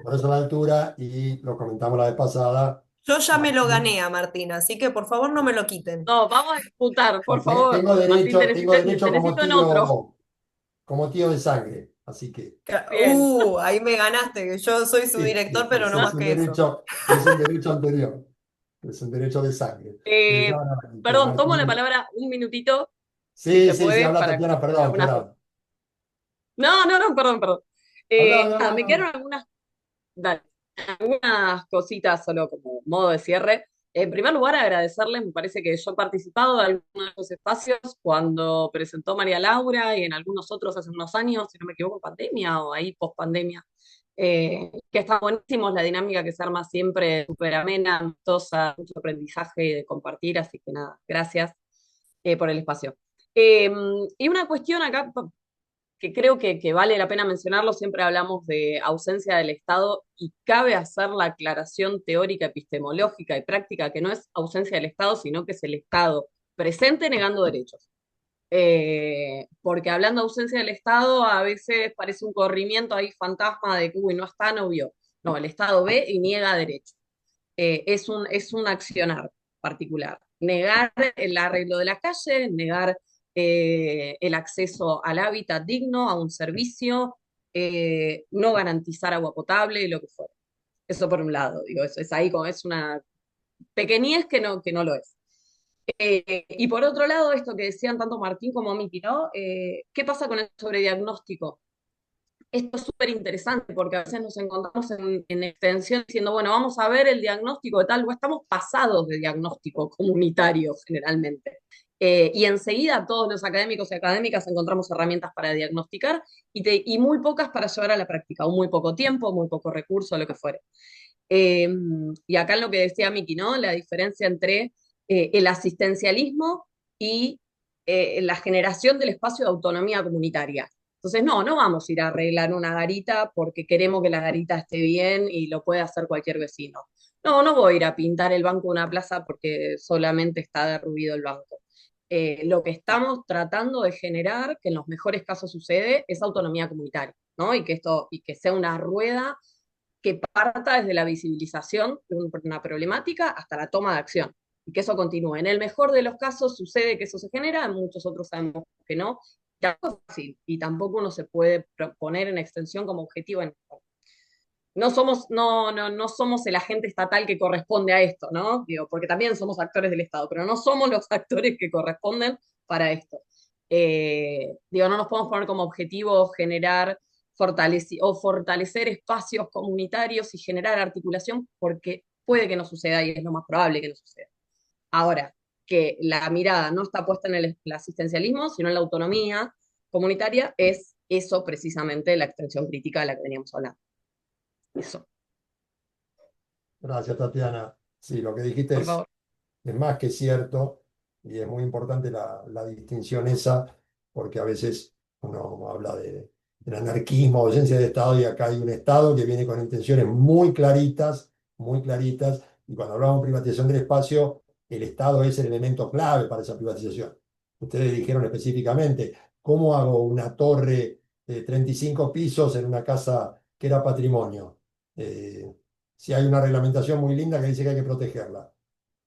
por eso la altura, y lo comentamos la vez pasada. Yo ya me lo Martín, gané a Martina, así que por favor no me lo quiten. No, vamos a disputar, por favor. Martín, tengo derecho te necesito en otro. como tío de sangre, así que Bien. Ahí me ganaste, que yo soy su sí, director, pero no más que eso. es un derecho anterior, es un derecho de sangre. Eh, No, no, que Perdón, tomo la Martín, palabra un minutito, si sí, se sí, sí, puede, habla para Tatiana, perdón, algunas. perdón. No, no, no, perdón, perdón. Habla, no, no, Me no. quedaron dale, algunas cositas solo como modo de cierre. En primer lugar, agradecerles, me parece que yo he participado de algunos de esos espacios cuando presentó María Laura y en algunos otros hace unos años, si no me equivoco, pandemia o ahí post pandemia, que están buenísimos, la dinámica que se arma siempre súper amena, amistosa, mucho aprendizaje de compartir, así que nada, gracias por el espacio. Eh, y una cuestión acá que creo que vale la pena mencionarlo, siempre hablamos de ausencia del Estado y cabe hacer la aclaración teórica, epistemológica y práctica que no es ausencia del Estado, sino que es el Estado presente negando derechos. Porque hablando de ausencia del Estado, a veces parece un corrimiento ahí fantasma de que, uy, no está, no vio. No, el Estado ve y niega derechos. Es un accionar particular. Negar el arreglo de la calle, negar el acceso al hábitat digno, a un servicio, no garantizar agua potable, lo que fuera. Eso por un lado, digo, eso es ahí como es una pequeñez que no lo es. Y por otro lado, esto que decían tanto Martín como Miki, ¿no? ¿Qué pasa con el sobrediagnóstico? Esto es súper interesante porque a veces nos encontramos en extensión diciendo, bueno, vamos a ver el diagnóstico de tal, o estamos pasados de diagnóstico comunitario generalmente. Y enseguida todos los académicos y académicas encontramos herramientas para diagnosticar y muy pocas para llevar a la práctica, o muy poco tiempo, muy poco recurso, lo que fuere. Eh, y acá en lo que decía Miki, ¿no? La diferencia entre el asistencialismo y la generación del espacio de autonomía comunitaria. Entonces, no vamos a ir a arreglar una garita porque queremos que la garita esté bien y lo puede hacer cualquier vecino. No voy a ir a pintar el banco de una plaza porque solamente está derruido el banco. Lo que estamos tratando de generar, que en los mejores casos sucede, es autonomía comunitaria, ¿no? Y que sea una rueda que parta desde la visibilización de una problemática hasta la toma de acción y que eso continúe. En el mejor de los casos sucede que eso se genera, en muchos otros sabemos que no. Tampoco es fácil y tampoco uno se puede poner en extensión como objetivo. No somos el agente estatal que corresponde a esto, ¿no? Digo, porque también somos actores del Estado, pero no somos los actores que corresponden para esto. Digo, no nos podemos poner como objetivo generar o fortalecer espacios comunitarios y generar articulación porque puede que no suceda y es lo más probable que no suceda. Ahora, que la mirada no está puesta en el asistencialismo, sino en la autonomía comunitaria, es eso precisamente la extensión crítica de la que veníamos hablando. Eso, Gracias, Tatiana. Sí, lo que dijiste por favor. es más que cierto, y es muy importante la distinción esa, porque a veces uno habla del anarquismo, ausencia de Estado, y acá hay un Estado que viene con intenciones muy claritas, y cuando hablamos de privatización del espacio, el Estado es el elemento clave para esa privatización. Ustedes dijeron específicamente, ¿cómo hago una torre de 35 pisos en una casa que era patrimonio? Si hay una reglamentación muy linda que dice que hay que protegerla.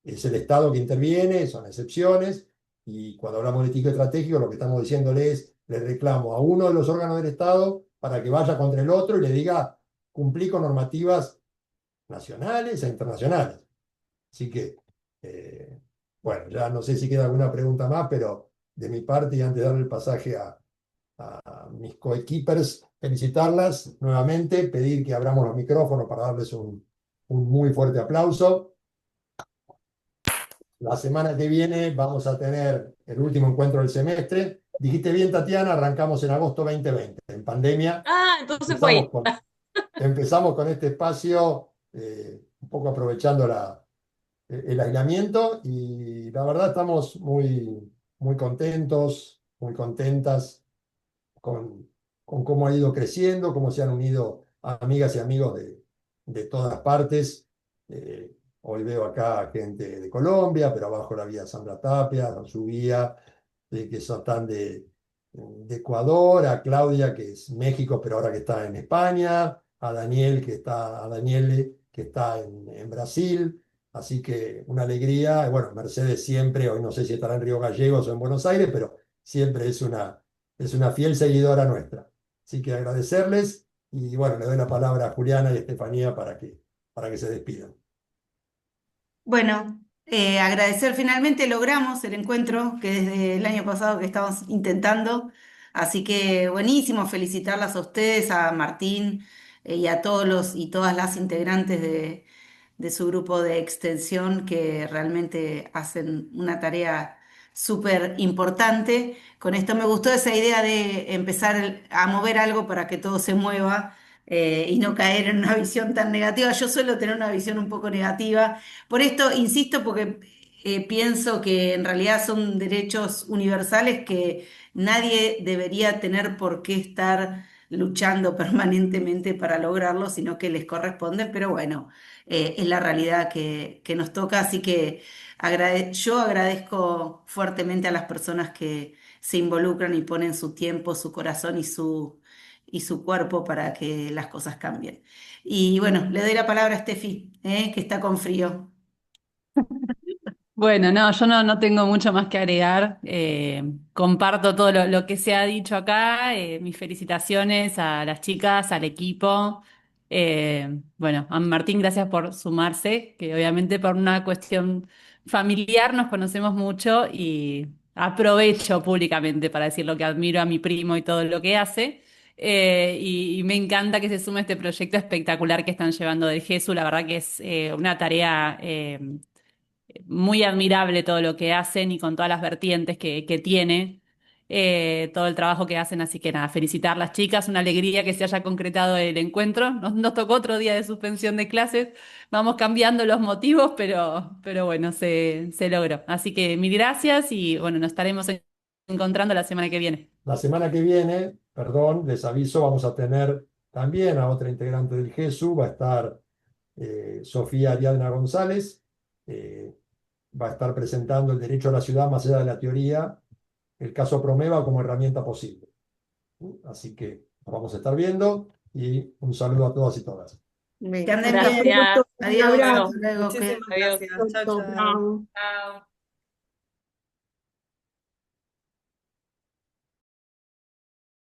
Es el Estado que interviene, son excepciones, y cuando hablamos de litigio estratégico, lo que estamos diciéndole es, le reclamo a uno de los órganos del Estado para que vaya contra el otro y le diga, cumplí con normativas nacionales e internacionales. Así que, bueno, ya no sé si queda alguna pregunta más, pero de mi parte, y antes de darle el pasaje a mis coequippers, felicitarlas nuevamente, pedir que abramos los micrófonos para darles un muy fuerte aplauso. La semana que viene vamos a tener el último encuentro del semestre. Dijiste bien, Tatiana, arrancamos en agosto 2020, en pandemia. Ah, entonces fue Empezamos ahí. con, empezamos con este espacio, un poco aprovechando el aislamiento, y la verdad estamos muy contentos, muy contentas con, con cómo ha ido creciendo, cómo se han unido amigas y amigos de todas partes. Hoy veo acá gente de Colombia, pero abajo la vida Sandra Tapia, a subía, que son tan de Ecuador, a Claudia, que es México, pero ahora que está en España, a Daniele, que está en Brasil. Así que una alegría. Y bueno, Mercedes siempre, hoy no sé si estará en Río Gallegos o en Buenos Aires, pero siempre es una fiel seguidora nuestra. Así que agradecerles y bueno, le doy la palabra a Juliana y a Estefanía para que se despidan. Bueno, agradecer, finalmente logramos el encuentro que desde el año pasado que estamos intentando, así que buenísimo, felicitarlas a ustedes, a Martín, y a todos los y todas las integrantes de su grupo de extensión que realmente hacen una tarea súper importante. Con esto me gustó esa idea de empezar a mover algo para que todo se mueva. Y no caer en una visión tan negativa. Yo suelo tener una visión un poco negativa, por esto insisto, porque pienso que en realidad son derechos universales que nadie debería tener por qué estar luchando permanentemente para lograrlo, sino que les corresponden, pero bueno, es la realidad que nos toca, así que yo agradezco fuertemente a las personas que se involucran y ponen su tiempo, su corazón y su cuerpo para que las cosas cambien. Y bueno, le doy la palabra a Steffi, que está con frío. Bueno, no, yo no tengo mucho más que agregar. Comparto todo lo que se ha dicho acá. Mis felicitaciones a las chicas, al equipo. Bueno, a Martín, gracias por sumarse, que obviamente por una cuestión familiar nos conocemos mucho y aprovecho públicamente para decir lo que admiro a mi primo y todo lo que hace. Y me encanta que se sume a este proyecto espectacular que están llevando del GESU. La verdad que es una tarea muy admirable todo lo que hacen y con todas las vertientes que tiene, todo el trabajo que hacen. Así que nada, felicitar a las chicas, una alegría que se haya concretado el encuentro. Nos tocó otro día de suspensión de clases, vamos cambiando los motivos, pero bueno, se logró. Así que mil gracias y bueno, nos estaremos encontrando la semana que viene. La semana que viene, perdón, les aviso, vamos a tener también a otra integrante del GESU. Va a estar Sofía Ariadna González. eh, Va a estar presentando el derecho a la ciudad más allá de la teoría, el caso Promeva como herramienta posible. Así que nos vamos a estar viendo, y un saludo a todos y todas. Que anden bien. Gracias. Adiós. Hasta luego. Hasta luego. Muchísimas Adiós. gracias. Chao, chao. Chau. Chao.